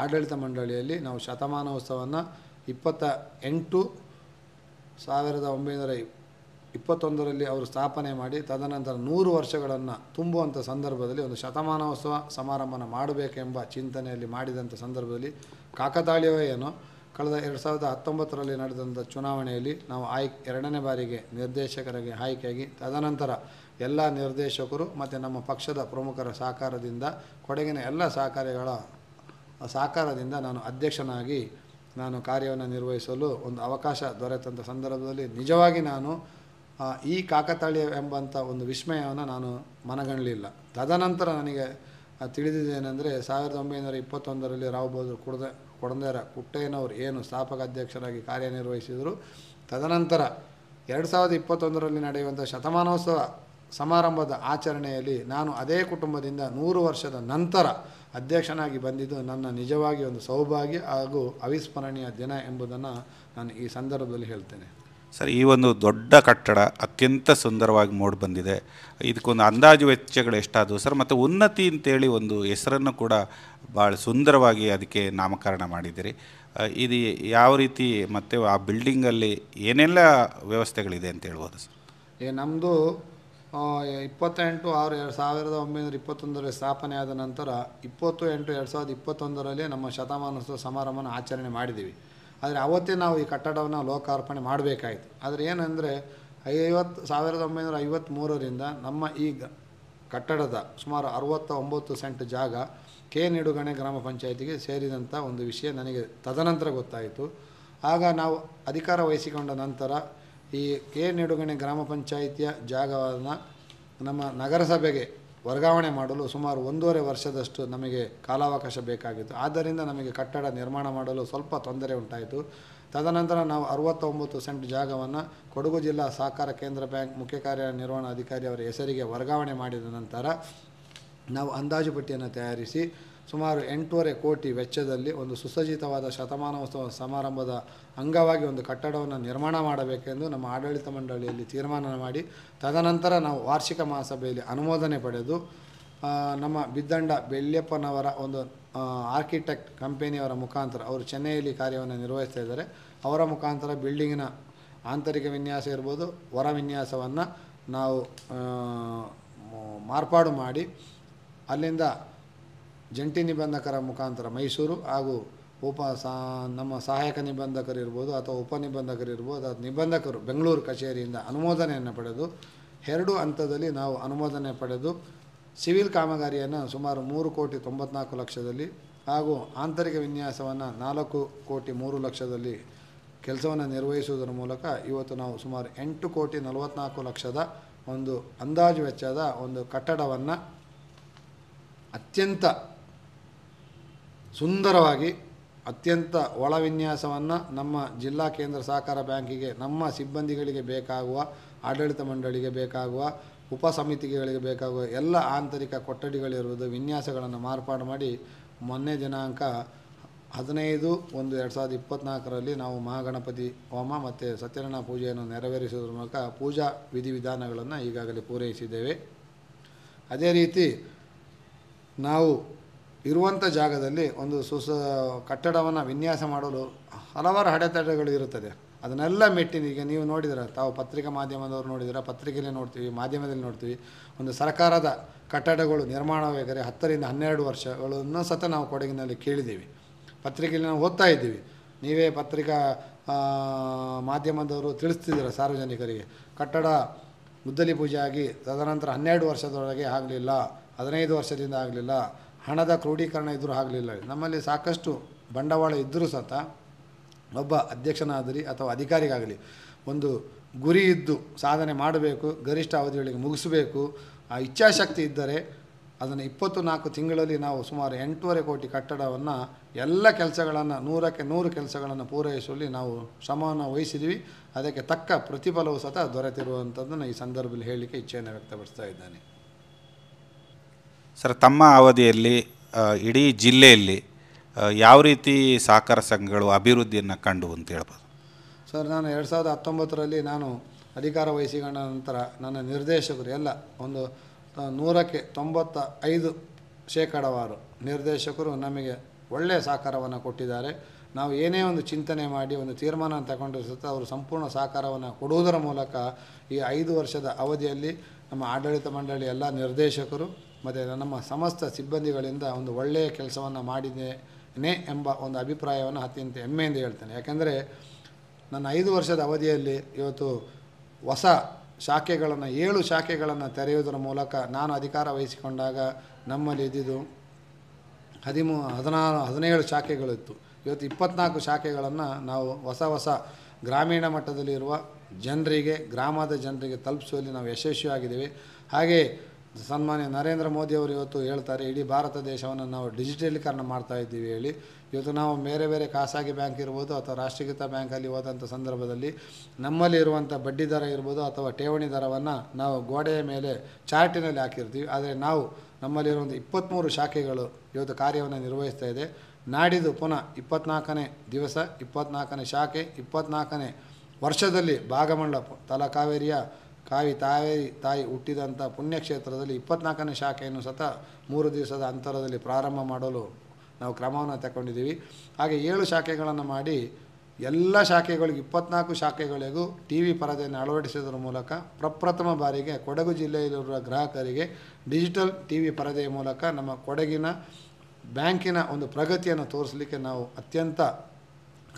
ಆಡಳಿತ ಮಂಡಳಿಯಲ್ಲಿ ನಾವು ಶತಮಾನೋತ್ಸವವನ್ನು 28/1927 21ರಲ್ಲಿ ಅವರು ಸ್ಥಾಪನೆ ಮಾಡಿ ತದನಂತರ 100 ವರ್ಷಗಳನ್ನು ತುಂಬುವಂಥ ಸಂದರ್ಭದಲ್ಲಿ ಒಂದು ಶತಮಾನೋತ್ಸವ ಸಮಾರಂಭನ ಮಾಡಬೇಕೆಂಬ ಚಿಂತನೆಯಲ್ಲಿ ಮಾಡಿದಂಥ ಸಂದರ್ಭದಲ್ಲಿ ಕಾಕತಾಳೀಯವೇ ಏನೋ ಕಳೆದ 2019ರಲ್ಲಿ ನಡೆದಂಥ ಚುನಾವಣೆಯಲ್ಲಿ ನಾವು ಎರಡನೇ ಬಾರಿಗೆ ನಿರ್ದೇಶಕರಿಗೆ ಆಯ್ಕೆಯಾಗಿ ತದನಂತರ ಎಲ್ಲ ನಿರ್ದೇಶಕರು ಮತ್ತು ನಮ್ಮ ಪಕ್ಷದ ಪ್ರಮುಖರ ಸಹಕಾರದಿಂದ ಕೊಡಗಿನ ಎಲ್ಲ ಸಹಕಾರದಿಂದ ನಾನು ಅಧ್ಯಕ್ಷನಾಗಿ ನಾನು ಕಾರ್ಯವನ್ನು ನಿರ್ವಹಿಸಲು ಒಂದು ಅವಕಾಶ ದೊರೆತಂಥ ಸಂದರ್ಭದಲ್ಲಿ ನಿಜವಾಗಿ ನಾನು ಈ ಕಾಕತಾಳೀಯ ಎಂಬಂಥ ಒಂದು ವಿಸ್ಮಯವನ್ನು ನಾನು ಮನಗಣಲಿಲ್ಲ. ತದನಂತರ ನನಗೆ ತಿಳಿದಿದ್ದೇನೆಂದರೆ 1921ರಲ್ಲಿ ರಾವ್ ಬಹದ್ದೂರ್ ಕೊಡಂದೇರ ಕುಟ್ಟಯ್ಯನವರು ಏನು ಸ್ಥಾಪಕ ಅಧ್ಯಕ್ಷರಾಗಿ ಕಾರ್ಯನಿರ್ವಹಿಸಿದರು. ತದನಂತರ 2021ರಲ್ಲಿ ನಡೆಯುವಂಥ ಶತಮಾನೋತ್ಸವ ಸಮಾರಂಭದ ಆಚರಣೆಯಲ್ಲಿ ನಾನು ಅದೇ ಕುಟುಂಬದಿಂದ 100 ವರ್ಷದ ನಂತರ ಅಧ್ಯಕ್ಷನಾಗಿ ಬಂದಿದ್ದು ನನ್ನ ನಿಜವಾಗಿ ಒಂದು ಸೌಭಾಗ್ಯ ಹಾಗೂ ಅವಿಸ್ಮರಣೀಯ ದಿನ ಎಂಬುದನ್ನು ನಾನು ಈ ಸಂದರ್ಭದಲ್ಲಿ ಹೇಳ್ತೇನೆ. ಸರ್, ಈ ಒಂದು ದೊಡ್ಡ ಕಟ್ಟಡ ಅತ್ಯಂತ ಸುಂದರವಾಗಿ ಮೂಡಿ ಬಂದಿದೆ. ಇದಕ್ಕೊಂದು ಅಂದಾಜು ವೆಚ್ಚಗಳು ಎಷ್ಟಾದವು ಸರ್? ಮತ್ತು ಉನ್ನತಿ ಅಂತೇಳಿ ಒಂದು ಹೆಸರನ್ನು ಕೂಡ ಭಾಳ ಸುಂದರವಾಗಿ ಅದಕ್ಕೆ ನಾಮಕರಣ ಮಾಡಿದ್ದೀರಿ. ಇದು ಯಾವ ರೀತಿ ಮತ್ತು ಆ ಬಿಲ್ಡಿಂಗಲ್ಲಿ ಏನೆಲ್ಲ ವ್ಯವಸ್ಥೆಗಳಿದೆ ಅಂತ ಹೇಳ್ಬೋದು ಸರ್? ನಮ್ಮದು 28/6/1921ರಲ್ಲಿ ಸ್ಥಾಪನೆ ಆದ ನಂತರ 20/8/2021ರಲ್ಲಿ ನಮ್ಮ ಶತಮಾನೋತ್ಸವ ಸಮಾರಂಭನ ಆಚರಣೆ ಮಾಡಿದ್ದೀವಿ. ಆದರೆ ಅವತ್ತೇ ನಾವು ಈ ಕಟ್ಟಡವನ್ನು ಲೋಕಾರ್ಪಣೆ ಮಾಡಬೇಕಾಯಿತು. ಆದರೆ ಏನಂದರೆ 1953ರಿಂದ ನಮ್ಮ ಈ ಕಟ್ಟಡದ ಸುಮಾರು 69 ಸೆಂಟ್ ಜಾಗ ಕೆ ನಿಡುಗಣೆ ಗ್ರಾಮ ಪಂಚಾಯಿತಿಗೆ ಸೇರಿದಂಥ ಒಂದು ವಿಷಯ ನನಗೆ ತದನಂತರ ಗೊತ್ತಾಯಿತು. ಆಗ ನಾವು ಅಧಿಕಾರ ವಹಿಸಿಕೊಂಡ ನಂತರ ಈ ಕೆ ನಿಡುಗಣೆ ಗ್ರಾಮ ಪಂಚಾಯಿತಿಯ ಜಾಗವನ್ನು ನಮ್ಮ ನಗರಸಭೆಗೆ ವರ್ಗಾವಣೆ ಮಾಡಲು ಸುಮಾರು 1.5 ವರ್ಷದಷ್ಟು ನಮಗೆ ಕಾಲಾವಕಾಶ ಬೇಕಾಗಿತ್ತು. ಆದ್ದರಿಂದ ನಮಗೆ ಕಟ್ಟಡ ನಿರ್ಮಾಣ ಮಾಡಲು ಸ್ವಲ್ಪ ತೊಂದರೆ ಉಂಟಾಯಿತು. ತದನಂತರ ನಾವು 69 ಸೆಂಟ್ ಜಾಗವನ್ನು ಕೊಡಗು ಜಿಲ್ಲಾ ಸಹಕಾರ ಕೇಂದ್ರ ಬ್ಯಾಂಕ್ ಮುಖ್ಯ ಕಾರ್ಯನಿರ್ವಹಣಾಧಿಕಾರಿ ಅವರ ಹೆಸರಿಗೆ ವರ್ಗಾವಣೆ ಮಾಡಿದ ನಂತರ ನಾವು ಅಂದಾಜು ಪಟ್ಟಿಯನ್ನು ತಯಾರಿಸಿ ಸುಮಾರು 8.5 ಕೋಟಿ ವೆಚ್ಚದಲ್ಲಿ ಒಂದು ಸುಸಜ್ಜಿತವಾದ ಶತಮಾನೋತ್ಸವ ಸಮಾರಂಭದ ಅಂಗವಾಗಿ ಒಂದು ಕಟ್ಟಡವನ್ನು ನಿರ್ಮಾಣ ಮಾಡಬೇಕೆಂದು ನಮ್ಮ ಆಡಳಿತ ಮಂಡಳಿಯಲ್ಲಿ ತೀರ್ಮಾನ ಮಾಡಿ ತದನಂತರ ನಾವು ವಾರ್ಷಿಕ ಮಹಾಸಭೆಯಲ್ಲಿ ಅನುಮೋದನೆ ಪಡೆದು ನಮ್ಮ ಬಿದ್ದಂಡ ಬೆಳ್ಯಪ್ಪನವರ ಒಂದು ಆರ್ಕಿಟೆಕ್ಟ್ ಕಂಪನಿಯವರ ಮುಖಾಂತರ ಅವರು ಚೆನ್ನೈಯಲ್ಲಿ ಕಾರ್ಯವನ್ನು ನಿರ್ವಹಿಸ್ತಾ ಇದ್ದಾರೆ. ಅವರ ಮುಖಾಂತರ ಬಿಲ್ಡಿಂಗಿನ ಆಂತರಿಕ ವಿನ್ಯಾಸ ಇರ್ಬೋದು, ಹೊರ ವಿನ್ಯಾಸವನ್ನು ನಾವು ಮಾರ್ಪಾಡು ಮಾಡಿ ಅಲ್ಲಿಂದ ಜಂಟಿ ನಿಬಂಧಕರ ಮುಖಾಂತರ ಮೈಸೂರು ಹಾಗೂ ನಮ್ಮ ಸಹಾಯಕ ನಿಬಂಧಕರಿರ್ಬೋದು ಅಥವಾ ಉಪನಿಬಂಧಕರಿರ್ಬೋದು ಅಥವಾ ನಿಬಂಧಕರು ಬೆಂಗಳೂರು ಕಚೇರಿಯಿಂದ ಅನುಮೋದನೆಯನ್ನು ಪಡೆದು 2 ಹಂತದಲ್ಲಿ ನಾವು ಅನುಮೋದನೆ ಪಡೆದು ಸಿವಿಲ್ ಕಾಮಗಾರಿಯನ್ನು ಸುಮಾರು 3,94,00,000ದಲ್ಲಿ ಹಾಗೂ ಆಂತರಿಕ ವಿನ್ಯಾಸವನ್ನು 4,03,00,000ದಲ್ಲಿ ಕೆಲಸವನ್ನು ನಿರ್ವಹಿಸುವುದರ ಮೂಲಕ ಇವತ್ತು ನಾವು ಸುಮಾರು 8,44,00,000ದ ಒಂದು ಅಂದಾಜು ವೆಚ್ಚದ ಒಂದು ಕಟ್ಟಡವನ್ನು ಅತ್ಯಂತ ಸುಂದರವಾಗಿ ಅತ್ಯಂತ ಒಳ ವಿನ್ಯಾಸವನ್ನು ನಮ್ಮ ಜಿಲ್ಲಾ ಕೇಂದ್ರ ಸಹಕಾರ ಬ್ಯಾಂಕಿಗೆ ನಮ್ಮ ಸಿಬ್ಬಂದಿಗಳಿಗೆ ಬೇಕಾಗುವ, ಆಡಳಿತ ಮಂಡಳಿಗೆ ಬೇಕಾಗುವ, ಉಪ ಸಮಿತಿಗಳಿಗೆ ಬೇಕಾಗುವ ಎಲ್ಲ ಆಂತರಿಕ ಕೊಠಡಿಗಳಿರುವುದು ವಿನ್ಯಾಸಗಳನ್ನು ಮಾರ್ಪಾಡು ಮಾಡಿ ಮೊನ್ನೆ ದಿನಾಂಕ 15/1/2024ರಲ್ಲಿ ನಾವು ಮಹಾಗಣಪತಿ ಹೋಮ ಮತ್ತು ಸತ್ಯನಾರಾಯಣ ಪೂಜೆಯನ್ನು ನೆರವೇರಿಸುವುದರ ಮೂಲಕ ಪೂಜಾ ವಿಧಿವಿಧಾನಗಳನ್ನು ಈಗಾಗಲೇ ಪೂರೈಸಿದ್ದೇವೆ. ಅದೇ ರೀತಿ ನಾವು ಇರುವಂಥ ಜಾಗದಲ್ಲಿ ಒಂದು ಕಟ್ಟಡವನ್ನು ವಿನ್ಯಾಸ ಮಾಡಲು ಹಲವಾರು ಅಡೆತಡೆಗಳು ಇರುತ್ತದೆ. ಅದನ್ನೆಲ್ಲ ಮೆಟ್ಟಿ ಈಗ ನೀವು ನೋಡಿದರೆ, ತಾವು ಪತ್ರಿಕಾ ಮಾಧ್ಯಮದವರು ನೋಡಿದರೆ, ಪತ್ರಿಕೆಯಲ್ಲಿ ನೋಡ್ತೀವಿ, ಮಾಧ್ಯಮದಲ್ಲಿ ನೋಡ್ತೀವಿ, ಒಂದು ಸರ್ಕಾರದ ಕಟ್ಟಡಗಳು ನಿರ್ಮಾಣವಾಗಬೇಕಾದ್ರೆ 10ರಿಂದ 12 ವರ್ಷಗಳನ್ನು ಸತ ನಾವು ಕೊಡಗಿನಲ್ಲಿ ಕೇಳಿದ್ದೀವಿ. ಪತ್ರಿಕೆಯಲ್ಲಿ ನಾವು ಓದ್ತಾ ಇದ್ದೀವಿ. ನೀವೇ ಪತ್ರಿಕಾ ಮಾಧ್ಯಮದವರು ತಿಳಿಸ್ತಿದ್ದೀರ ಸಾರ್ವಜನಿಕರಿಗೆ, ಕಟ್ಟಡ ಗುದ್ದಲಿ ಪೂಜೆ ಆಗಿ ತದನಂತರ 12 ವರ್ಷದೊಳಗೆ ಆಗಲಿಲ್ಲ, 15 ವರ್ಷದಿಂದ ಆಗಲಿಲ್ಲ, ಹಣದ ಕ್ರೋಢೀಕರಣ ಇದ್ದರೂ ಆಗಲಿಲ್ಲ. ನಮ್ಮಲ್ಲಿ ಸಾಕಷ್ಟು ಬಂಡವಾಳ ಇದ್ದರೂ ಸತ ಒಬ್ಬ ಅಧ್ಯಕ್ಷನಾಗಲಿ ಅಥವಾ ಅಧಿಕಾರಿಗಾಗಲಿ ಒಂದು ಗುರಿ ಇದ್ದು ಸಾಧನೆ ಮಾಡಬೇಕು, ಗರಿಷ್ಠ ಅವಧಿಗಳಿಗೆ ಮುಗಿಸಬೇಕು, ಆ ಇಚ್ಛಾಶಕ್ತಿ ಇದ್ದರೆ ಅದನ್ನು 24 ತಿಂಗಳಲ್ಲಿ ನಾವು ಸುಮಾರು 8.5 ಕೋಟಿ ಕಟ್ಟಡವನ್ನು ಎಲ್ಲ ಕೆಲಸಗಳನ್ನು 100ಕ್ಕೆ 100 ಕೆಲಸಗಳನ್ನು ಪೂರೈಸುವಲ್ಲಿ ನಾವು ಶ್ರಮವನ್ನು ವಹಿಸಿದ್ವಿ. ಅದಕ್ಕೆ ತಕ್ಕ ಪ್ರತಿಫಲವೂ ಸತ ದೊರೆತಿರುವಂಥದ್ದನ್ನು ಈ ಸಂದರ್ಭದಲ್ಲಿ ಹೇಳಲಿಕ್ಕೆ ಇಚ್ಛೆಯನ್ನು ವ್ಯಕ್ತಪಡಿಸ್ತಾ ಇದ್ದೇನೆ. ಸರ್, ತಮ್ಮ ಅವಧಿಯಲ್ಲಿ ಇಡೀ ಜಿಲ್ಲೆಯಲ್ಲಿ ಯಾವ ರೀತಿ ಸಹಕಾರ ಸಂಘಗಳು ಅಭಿವೃದ್ಧಿಯನ್ನು ಕಂಡು ಅಂತ ಹೇಳ್ಬೋದು? ಸರ್, ನಾನು 2019ರಲ್ಲಿ ನಾನು ಅಧಿಕಾರ ವಹಿಸಿಕೊಂಡ ನಂತರ ನನ್ನ ನಿರ್ದೇಶಕರು ಎಲ್ಲ ಒಂದು 100ಕ್ಕೆ 95% ನಿರ್ದೇಶಕರು ನಮಗೆ ಒಳ್ಳೆಯ ಸಹಕಾರವನ್ನು ಕೊಟ್ಟಿದ್ದಾರೆ. ನಾವು ಏನೇ ಒಂದು ಚಿಂತನೆ ಮಾಡಿ ಒಂದು ತೀರ್ಮಾನ ತಗೊಂಡ್ರೆ ಸಹ ಅವರು ಸಂಪೂರ್ಣ ಸಹಕಾರವನ್ನು ಕೊಡುವುದರ ಮೂಲಕ ಈ 5 ವರ್ಷದ ಅವಧಿಯಲ್ಲಿ ನಮ್ಮ ಆಡಳಿತ ಮಂಡಳಿ ಎಲ್ಲ ನಿರ್ದೇಶಕರು ಮತ್ತು ನಮ್ಮ ಸಮಸ್ತ ಸಿಬ್ಬಂದಿಗಳಿಂದ ಒಂದು ಒಳ್ಳೆಯ ಕೆಲಸವನ್ನು ಮಾಡಿದ್ದೇನೆ ಎಂಬ ಒಂದು ಅಭಿಪ್ರಾಯವನ್ನು ಅತ್ಯಂತ ಹೆಮ್ಮೆಯಿಂದ ಹೇಳ್ತೇನೆ. ಯಾಕೆಂದರೆ ನನ್ನ 5 ವರ್ಷದ ಅವಧಿಯಲ್ಲಿ ಇವತ್ತು ಹೊಸ ಶಾಖೆಗಳನ್ನು 7 ಶಾಖೆಗಳನ್ನು ತೆರೆಯುವುದರ ಮೂಲಕ ನಾನು ಅಧಿಕಾರ ವಹಿಸಿಕೊಂಡಾಗ ನಮ್ಮಲ್ಲಿ ಇದ್ದಿದ್ದು 17 ಶಾಖೆಗಳಿತ್ತು. ಇವತ್ತು 24 ಶಾಖೆಗಳನ್ನು ನಾವು ಹೊಸ ಗ್ರಾಮೀಣ ಮಟ್ಟದಲ್ಲಿರುವ ಜನರಿಗೆ, ಗ್ರಾಮದ ಜನರಿಗೆ ತಲುಪಿಸುವಲ್ಲಿ ನಾವು ಯಶಸ್ವಿಯಾಗಿದ್ದೀವಿ. ಹಾಗೆ ಸನ್ಮಾನ್ಯ ನರೇಂದ್ರ ಮೋದಿಯವರು ಇವತ್ತು ಹೇಳ್ತಾರೆ, ಇಡೀ ಭಾರತ ದೇಶವನ್ನು ನಾವು ಡಿಜಿಟಲೀಕರಣ ಮಾಡ್ತಾ ಇದ್ದೀವಿ ಹೇಳಿ. ಇವತ್ತು ನಾವು ಬೇರೆ ಖಾಸಗಿ ಬ್ಯಾಂಕ್ ಇರ್ಬೋದು ಅಥವಾ ರಾಷ್ಟ್ರೀಕೃತ ಬ್ಯಾಂಕಲ್ಲಿ ಹೋದಂಥ ಸಂದರ್ಭದಲ್ಲಿ ನಮ್ಮಲ್ಲಿ ಇರುವಂಥ ಬಡ್ಡಿ ದರ ಇರ್ಬೋದು ಅಥವಾ ಠೇವಣಿ ದರವನ್ನು ನಾವು ಗೋಡೆಯ ಮೇಲೆ ಚಾರ್ಟಿನಲ್ಲಿ ಹಾಕಿರ್ತೀವಿ. ಆದರೆ ನಾವು ನಮ್ಮಲ್ಲಿರುವಂಥ 23 ಶಾಖೆಗಳು ಇವತ್ತು ಕಾರ್ಯವನ್ನು ನಿರ್ವಹಿಸ್ತಾ ಇದೆ. ನಾಡಿದ್ದು ಪುನಃ 24ನೇ ದಿವಸ 24ನೇ ಶಾಖೆ 24ನೇ ವರ್ಷದಲ್ಲಿ ಭಾಗಮಂಡಪ ತಲಕಾವೇರಿಯ ಕಾವೇರಿ ತಾಯಿ ಹುಟ್ಟಿದಂಥ ಪುಣ್ಯಕ್ಷೇತ್ರದಲ್ಲಿ 24ನೇ ಶಾಖೆಯನ್ನು ಸತ 3 ದಿವಸದ ಅಂತರದಲ್ಲಿ ಪ್ರಾರಂಭ ಮಾಡಲು ನಾವು ಕ್ರಮವನ್ನು ತಗೊಂಡಿದ್ದೀವಿ. ಹಾಗೆ 7 ಶಾಖೆಗಳನ್ನು ಮಾಡಿ ಎಲ್ಲ ಶಾಖೆಗಳಿಗೂ 24 ಶಾಖೆಗಳಿಗೂ ಟಿ ವಿ ಪರದೆಯನ್ನು ಅಳವಡಿಸುವುದರ ಮೂಲಕ ಪ್ರಪ್ರಥಮ ಬಾರಿಗೆ ಕೊಡಗು ಜಿಲ್ಲೆಯಲ್ಲಿರುವ ಗ್ರಾಹಕರಿಗೆ ಡಿಜಿಟಲ್ ಟಿ ವಿ ಪರದೆಯ ಮೂಲಕ ನಮ್ಮ ಕೊಡಗಿನ ಬ್ಯಾಂಕಿನ ಒಂದು ಪ್ರಗತಿಯನ್ನು ತೋರಿಸಲಿಕ್ಕೆ ನಾವು ಅತ್ಯಂತ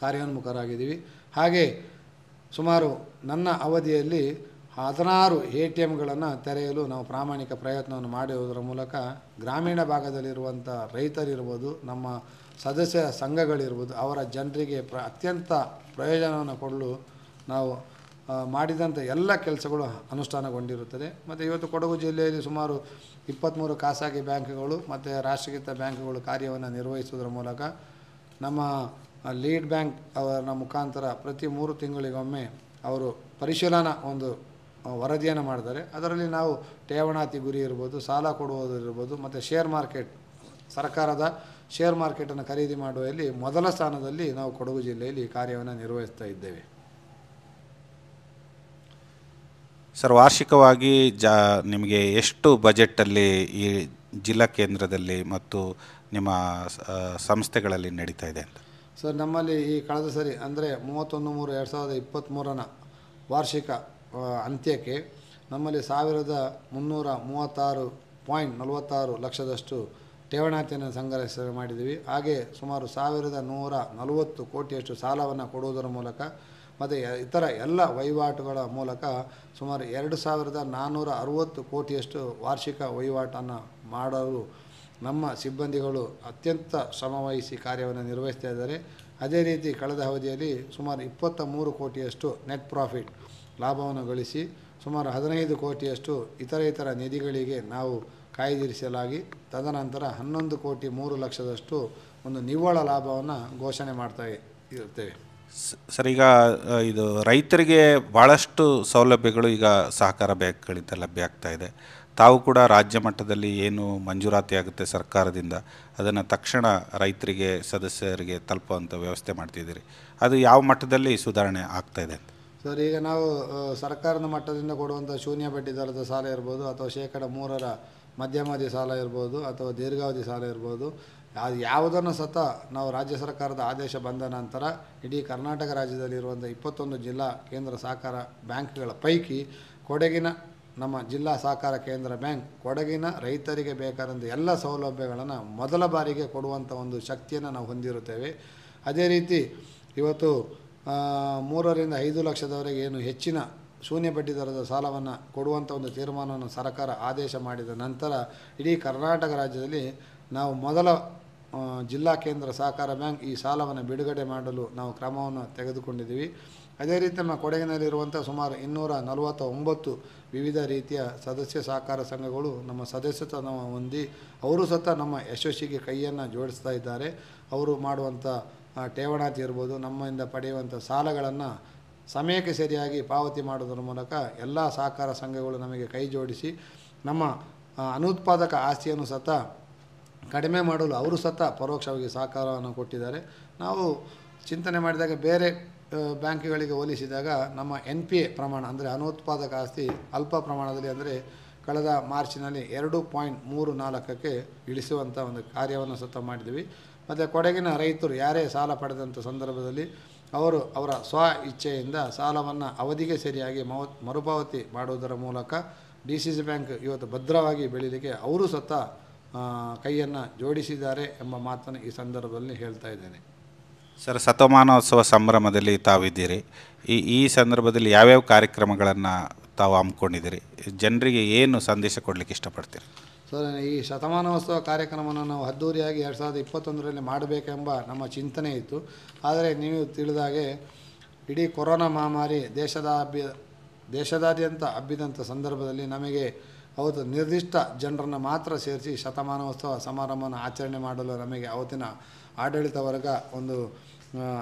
ಕಾರ್ಯೋನ್ಮುಖರಾಗಿದ್ದೀವಿ. ಹಾಗೆ ಸುಮಾರು ನನ್ನ ಅವಧಿಯಲ್ಲಿ 16 ATMಗಳನ್ನು ತೆರೆಯಲು ನಾವು ಪ್ರಾಮಾಣಿಕ ಪ್ರಯತ್ನವನ್ನು ಮಾಡಿರುವುದರ ಮೂಲಕ ಗ್ರಾಮೀಣ ಭಾಗದಲ್ಲಿರುವಂಥ ರೈತರಿರ್ಬೋದು, ನಮ್ಮ ಸದಸ್ಯ ಸಂಘಗಳಿರ್ಬೋದು, ಅವರ ಜನರಿಗೆ ಅತ್ಯಂತ ಪ್ರಯೋಜನವನ್ನು ಕೊಡಲು ನಾವು ಮಾಡಿದಂಥ ಎಲ್ಲ ಕೆಲಸಗಳು ಅನುಷ್ಠಾನಗೊಂಡಿರುತ್ತದೆ. ಮತ್ತು ಇವತ್ತು ಕೊಡಗು ಜಿಲ್ಲೆಯಲ್ಲಿ ಸುಮಾರು 23 ಖಾಸಗಿ ಬ್ಯಾಂಕ್ಗಳು ಮತ್ತು ರಾಷ್ಟ್ರೀಕೃತ ಬ್ಯಾಂಕ್ಗಳು ಕಾರ್ಯವನ್ನು ನಿರ್ವಹಿಸುವುದರ ಮೂಲಕ ನಮ್ಮ ಲೀಡ್ ಬ್ಯಾಂಕ್ ಅವರ ಮುಖಾಂತರ ಪ್ರತಿ 3 ತಿಂಗಳಿಗೊಮ್ಮೆ ಅವರು ಪರಿಶೀಲನಾ ಒಂದು ವರದಿಯನ್ನು ಮಾಡ್ತಾರೆ. ಅದರಲ್ಲಿ ನಾವು ಠೇವಣಾತಿ ಗುರಿ ಇರ್ಬೋದು, ಸಾಲ ಕೊಡುವುದಿರ್ಬೋದು ಮತ್ತು ಶೇರ್ ಮಾರ್ಕೆಟ್, ಸರ್ಕಾರದ ಶೇರ್ ಮಾರ್ಕೆಟನ್ನು ಖರೀದಿ ಮಾಡುವಲ್ಲಿ ಮೊದಲ ಸ್ಥಾನದಲ್ಲಿ ನಾವು ಕೊಡಗು ಜಿಲ್ಲೆಯಲ್ಲಿ ಕಾರ್ಯವನ್ನು ನಿರ್ವಹಿಸ್ತಾ ಇದ್ದೇವೆ. ಸರ್, ವಾರ್ಷಿಕವಾಗಿ ನಿಮಗೆ ಎಷ್ಟು ಬಜೆಟಲ್ಲಿ ಈ ಜಿಲ್ಲಾ ಕೇಂದ್ರದಲ್ಲಿ ಮತ್ತು ನಿಮ್ಮ ಸಂಸ್ಥೆಗಳಲ್ಲಿ ನಡೀತಾ ಇದೆ ಅಂತ? ಸರ್, ನಮ್ಮಲ್ಲಿ ಈ ಕಳೆದ ಸರಿ ಅಂದರೆ 31/3/2023ನ ವಾರ್ಷಿಕ ಅಂತ್ಯಕ್ಕೆ ನಮ್ಮಲ್ಲಿ 1336.46 ಲಕ್ಷದಷ್ಟು ಠೇವಣಾತಿಯನ್ನು ಸಂಗ್ರಹಿಸ ಮಾಡಿದ್ದೀವಿ. ಹಾಗೆ ಸುಮಾರು 1140 ಕೋಟಿಯಷ್ಟು ಸಾಲವನ್ನು ಕೊಡುವುದರ ಮೂಲಕ ಮತ್ತು ಇತರ ಎಲ್ಲ ವಹಿವಾಟುಗಳ ಮೂಲಕ ಸುಮಾರು 2460 ಕೋಟಿಯಷ್ಟು ವಾರ್ಷಿಕ ವಹಿವಾಟನ್ನು ಮಾಡಲು ನಮ್ಮ ಸಿಬ್ಬಂದಿಗಳು ಅತ್ಯಂತ ಶ್ರಮವಹಿಸಿ ಕಾರ್ಯವನ್ನು ನಿರ್ವಹಿಸ್ತಾ ಇದ್ದಾರೆ. ಅದೇ ರೀತಿ ಕಳೆದ ಅವಧಿಯಲ್ಲಿ ಸುಮಾರು 23 ಕೋಟಿಯಷ್ಟು ನೆಟ್ ಪ್ರಾಫಿಟ್ ಲಾಭವನ್ನು ಗಳಿಸಿ ಸುಮಾರು 15 ಕೋಟಿಯಷ್ಟು ಇತರ ನಿಧಿಗಳಿಗೆ ನಾವು ಕಾಯ್ದಿರಿಸಲಾಗಿ ತದನಂತರ 11.3 ಲಕ್ಷದಷ್ಟು ಒಂದು ನಿವ್ವಳ ಲಾಭವನ್ನು ಘೋಷಣೆ ಮಾಡ್ತಾ ಇರ್ತೇವೆ. ಸರ್, ಈಗ ಇದು ರೈತರಿಗೆ ಭಾಳಷ್ಟು ಸೌಲಭ್ಯಗಳು ಈಗ ಸಹಕಾರ ಬ್ಯಾಂಕ್ಗಳಿಂದ ಲಭ್ಯ ಆಗ್ತಾ ಇದೆ. ತಾವು ಕೂಡ ರಾಜ್ಯ ಮಟ್ಟದಲ್ಲಿ ಏನು ಮಂಜೂರಾತಿ ಆಗುತ್ತೆ ಸರ್ಕಾರದಿಂದ ಅದನ್ನು ತಕ್ಷಣ ರೈತರಿಗೆ, ಸದಸ್ಯರಿಗೆ ತಲುಪುವಂಥ ವ್ಯವಸ್ಥೆ ಮಾಡ್ತಿದ್ದೀರಿ. ಅದು ಯಾವ ಮಟ್ಟದಲ್ಲಿ ಸುಧಾರಣೆ ಆಗ್ತಾ ಇದೆ ಅಂತ? ಸರ್, ಈಗ ನಾವು ಸರ್ಕಾರದ ಮಟ್ಟದಿಂದ ಕೊಡುವಂಥ ಶೂನ್ಯ ಬಡ್ಡಿ ದರದ ಸಾಲ ಇರ್ಬೋದು ಅಥವಾ 3% ಮಧ್ಯಮಾವಧಿ ಸಾಲ ಇರ್ಬೋದು ಅಥವಾ ದೀರ್ಘಾವಧಿ ಸಾಲ ಇರ್ಬೋದು, ಅದು ಯಾವುದನ್ನು ಸತ ನಾವು ರಾಜ್ಯ ಸರ್ಕಾರದ ಆದೇಶ ಬಂದ ನಂತರ ಇಡೀ ಕರ್ನಾಟಕ ರಾಜ್ಯದಲ್ಲಿರುವಂಥ 21 ಜಿಲ್ಲಾ ಕೇಂದ್ರ ಸಹಕಾರ ಬ್ಯಾಂಕ್ಗಳ ಪೈಕಿ ಕೊಡಗಿನ ನಮ್ಮ ಜಿಲ್ಲಾ ಸಹಕಾರ ಕೇಂದ್ರ ಬ್ಯಾಂಕ್ ಕೊಡಗಿನ ರೈತರಿಗೆ ಬೇಕಾದಂಥ ಎಲ್ಲ ಸೌಲಭ್ಯಗಳನ್ನು ಮೊದಲ ಬಾರಿಗೆ ಕೊಡುವಂಥ ಒಂದು ಶಕ್ತಿಯನ್ನು ನಾವು ಹೊಂದಿರುತ್ತೇವೆ. ಅದೇ ರೀತಿ ಇವತ್ತು 3-5 ಲಕ್ಷದವರೆಗೆ ಏನು ಹೆಚ್ಚಿನ ಶೂನ್ಯ ಬಡ್ಡಿ ದರದ ಸಾಲವನ್ನು ಕೊಡುವಂಥ ಒಂದು ತೀರ್ಮಾನವನ್ನು ಸರ್ಕಾರ ಆದೇಶ ಮಾಡಿದ ನಂತರ ಇಡೀ ಕರ್ನಾಟಕ ರಾಜ್ಯದಲ್ಲಿ ನಾವು ಮೊದಲ ಜಿಲ್ಲಾ ಕೇಂದ್ರ ಸಹಕಾರ ಬ್ಯಾಂಕ್ ಈ ಸಾಲವನ್ನು ಬಿಡುಗಡೆ ಮಾಡಲು ನಾವು ಕ್ರಮವನ್ನು ತೆಗೆದುಕೊಂಡಿದ್ದೀವಿ. ಅದೇ ರೀತಿ ನಮ್ಮ ಕೊಡಗಿನಲ್ಲಿರುವಂಥ ಸುಮಾರು 249 ವಿವಿಧ ರೀತಿಯ ಸದಸ್ಯ ಸಹಕಾರ ಸಂಘಗಳು ನಮ್ಮ ಸದಸ್ಯತ್ವವನ್ನು ಹೊಂದಿ ಅವರು ಸತ ನಮ್ಮ ಯಶಸ್ಸಿಗೆ ಕೈಯನ್ನು ಜೋಡಿಸ್ತಾ ಇದ್ದಾರೆ. ಅವರು ಮಾಡುವಂಥ ಠೇವಣಾತಿ ಇರ್ಬೋದು, ನಮ್ಮಿಂದ ಪಡೆಯುವಂಥ ಸಾಲಗಳನ್ನು ಸಮಯಕ್ಕೆ ಸರಿಯಾಗಿ ಪಾವತಿ ಮಾಡೋದರ ಮೂಲಕ ಎಲ್ಲ ಸಹಕಾರ ಸಂಘಗಳು ನಮಗೆ ಕೈ ಜೋಡಿಸಿ ನಮ್ಮ ಅನುತ್ಪಾದಕ ಆಸ್ತಿಯನ್ನು ಸತ ಕಡಿಮೆ ಮಾಡಲು ಅವರು ಸತ ಪರೋಕ್ಷವಾಗಿ ಸಹಕಾರವನ್ನು ಕೊಟ್ಟಿದ್ದಾರೆ. ನಾವು ಚಿಂತನೆ ಮಾಡಿದಾಗ ಬೇರೆ ಬ್ಯಾಂಕ್ಗಳಿಗೆ ಹೋಲಿಸಿದಾಗ ನಮ್ಮ NPA ಪ್ರಮಾಣ ಅಂದರೆ ಅನುತ್ಪಾದಕ ಆಸ್ತಿ ಅಲ್ಪ ಪ್ರಮಾಣದಲ್ಲಿ ಅಂದರೆ ಕಳೆದ ಮಾರ್ಚಿನಲ್ಲಿ 2.34ಕ್ಕೆ ಇಳಿಸುವಂಥ ಒಂದು ಕಾರ್ಯವನ್ನು ಸತ ಮಾಡಿದ್ವಿ. ಮತ್ತು ಕೊಡಗಿನ ರೈತರು ಯಾರೇ ಸಾಲ ಪಡೆದಂಥ ಸಂದರ್ಭದಲ್ಲಿ ಅವರು ಅವರ ಸ್ವ ಇಚ್ಛೆಯಿಂದ ಸಾಲವನ್ನು ಅವಧಿಗೆ ಸರಿಯಾಗಿ ಮರುಪಾವತಿ ಮಾಡುವುದರ ಮೂಲಕ DCC ಬ್ಯಾಂಕ್ ಇವತ್ತು ಭದ್ರವಾಗಿ ಬೆಳೀಲಿಕ್ಕೆ ಅವರು ಸ್ವತಃ ಕೈಯನ್ನು ಜೋಡಿಸಿದ್ದಾರೆ ಎಂಬ ಮಾತನ್ನು ಈ ಸಂದರ್ಭದಲ್ಲಿ ಹೇಳ್ತಾ ಇದ್ದೇನೆ. ಸರ್, ಶತಮಾನೋತ್ಸವ ಸಂಭ್ರಮದಲ್ಲಿ ತಾವಿದ್ದೀರಿ. ಈ ಸಂದರ್ಭದಲ್ಲಿ ಯಾವ್ಯಾವ ಕಾರ್ಯಕ್ರಮಗಳನ್ನು ತಾವು ಹಮ್ಮಿಕೊಂಡಿದ್ದೀರಿ? ಜನರಿಗೆ ಏನು ಸಂದೇಶ ಕೊಡಲಿಕ್ಕೆ ಇಷ್ಟಪಡ್ತೀರಿ? ಸರ್, ಈ ಶತಮಾನೋತ್ಸವ ಕಾರ್ಯಕ್ರಮವನ್ನು ನಾವು ಅದ್ದೂರಿಯಾಗಿ 2021ರಲ್ಲಿ ಮಾಡಬೇಕೆಂಬ ನಮ್ಮ ಚಿಂತನೆ ಇತ್ತು. ಆದರೆ ನೀವು ತಿಳಿದಾಗೆ ಇಡೀ ಕೊರೋನಾ ಮಹಾಮಾರಿ ದೇಶದಾದ್ಯಂತ ಹಬ್ಬಿದಂಥ ಸಂದರ್ಭದಲ್ಲಿ ನಮಗೆ ಅವತ್ತು ನಿರ್ದಿಷ್ಟ ಜನರನ್ನು ಮಾತ್ರ ಸೇರಿಸಿ ಶತಮಾನೋತ್ಸವ ಸಮಾರಂಭವನ್ನು ಆಚರಣೆ ಮಾಡಲು ನಮಗೆ ಅವತ್ತಿನ ಆಡಳಿತ ವರ್ಗ ಒಂದು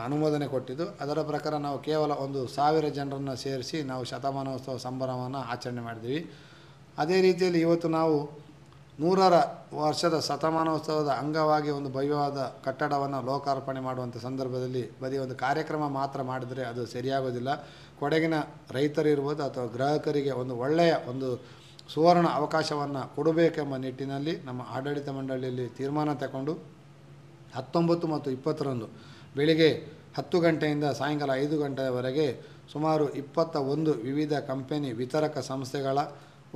ಅನುಮೋದನೆ ಕೊಟ್ಟಿದ್ದು. ಅದರ ಪ್ರಕಾರ ನಾವು ಕೇವಲ 1,000 ಜನರನ್ನು ಸೇರಿಸಿ ನಾವು ಶತಮಾನೋತ್ಸವ ಸಂಭ್ರಮವನ್ನು ಆಚರಣೆ ಮಾಡಿದ್ದೀವಿ. ಅದೇ ರೀತಿಯಲ್ಲಿ ಇವತ್ತು ನಾವು 100ರ ವರ್ಷದ ಶತಮಾನೋತ್ಸವದ ಅಂಗವಾಗಿ ಒಂದು ಭವ್ಯವಾದ ಕಟ್ಟಡವನ್ನು ಲೋಕಾರ್ಪಣೆ ಮಾಡುವಂಥ ಸಂದರ್ಭದಲ್ಲಿ ಬರೀ ಒಂದು ಕಾರ್ಯಕ್ರಮ ಮಾತ್ರ ಮಾಡಿದರೆ ಅದು ಸರಿಯಾಗೋದಿಲ್ಲ. ಕೊಡಗಿನ ರೈತರಿರ್ಬೋದು ಅಥವಾ ಗ್ರಾಹಕರಿಗೆ ಒಂದು ಒಳ್ಳೆಯ ಒಂದು ಸುವರ್ಣ ಅವಕಾಶವನ್ನು ಕೊಡಬೇಕೆಂಬ ನಿಟ್ಟಿನಲ್ಲಿ ನಮ್ಮ ಆಡಳಿತ ಮಂಡಳಿಯಲ್ಲಿ ತೀರ್ಮಾನ ತಗೊಂಡು 19 ಮತ್ತು 20ರಂದು ಬೆಳಿಗ್ಗೆ 10 ಗಂಟೆಯಿಂದ ಸಾಯಂಕಾಲ 5 ಗಂಟೆಯವರೆಗೆ ಸುಮಾರು 21 ವಿವಿಧ ಕಂಪೆನಿ ವಿತರಕ ಸಂಸ್ಥೆಗಳ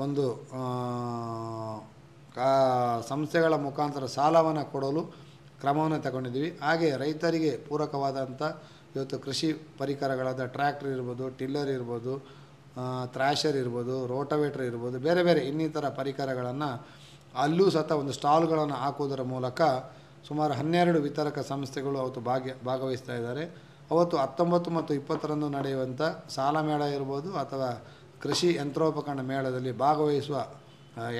ಒಂದು ಸಂಸ್ಥೆಗಳ ಮುಖಾಂತರ ಸಾಲವನ್ನು ಕೊಡಲು ಕ್ರಮವನ್ನು ತಗೊಂಡಿದ್ದೀವಿ. ಹಾಗೆ ರೈತರಿಗೆ ಪೂರಕವಾದಂಥ ಇವತ್ತು ಕೃಷಿ ಪರಿಕರಗಳಾದ ಟ್ರ್ಯಾಕ್ಟರ್ ಇರ್ಬೋದು, ಟಿಲ್ಲರ್ ಇರ್ಬೋದು, ಥ್ರ್ಯಾಷರ್ ಇರ್ಬೋದು, ರೋಟವೇಟ್ರ್ ಇರ್ಬೋದು, ಬೇರೆ ಬೇರೆ ಇನ್ನಿತರ ಪರಿಕರಗಳನ್ನು ಅಲ್ಲೂ ಸಹ ಒಂದು ಸ್ಟಾಲ್ಗಳನ್ನು ಹಾಕುವುದರ ಮೂಲಕ ಸುಮಾರು 12 ವಿತರಕ ಸಂಸ್ಥೆಗಳು ಅವತ್ತು ಭಾಗವಹಿಸ್ತಾ ಇದ್ದಾರೆ. ಅವತ್ತು 19 ಮತ್ತು 20ರಂದು ನಡೆಯುವಂಥ ಸಾಲ ಮೇಳ ಇರ್ಬೋದು ಅಥವಾ ಕೃಷಿ ಯಂತ್ರೋಪಕರಣ ಮೇಳದಲ್ಲಿ ಭಾಗವಹಿಸುವ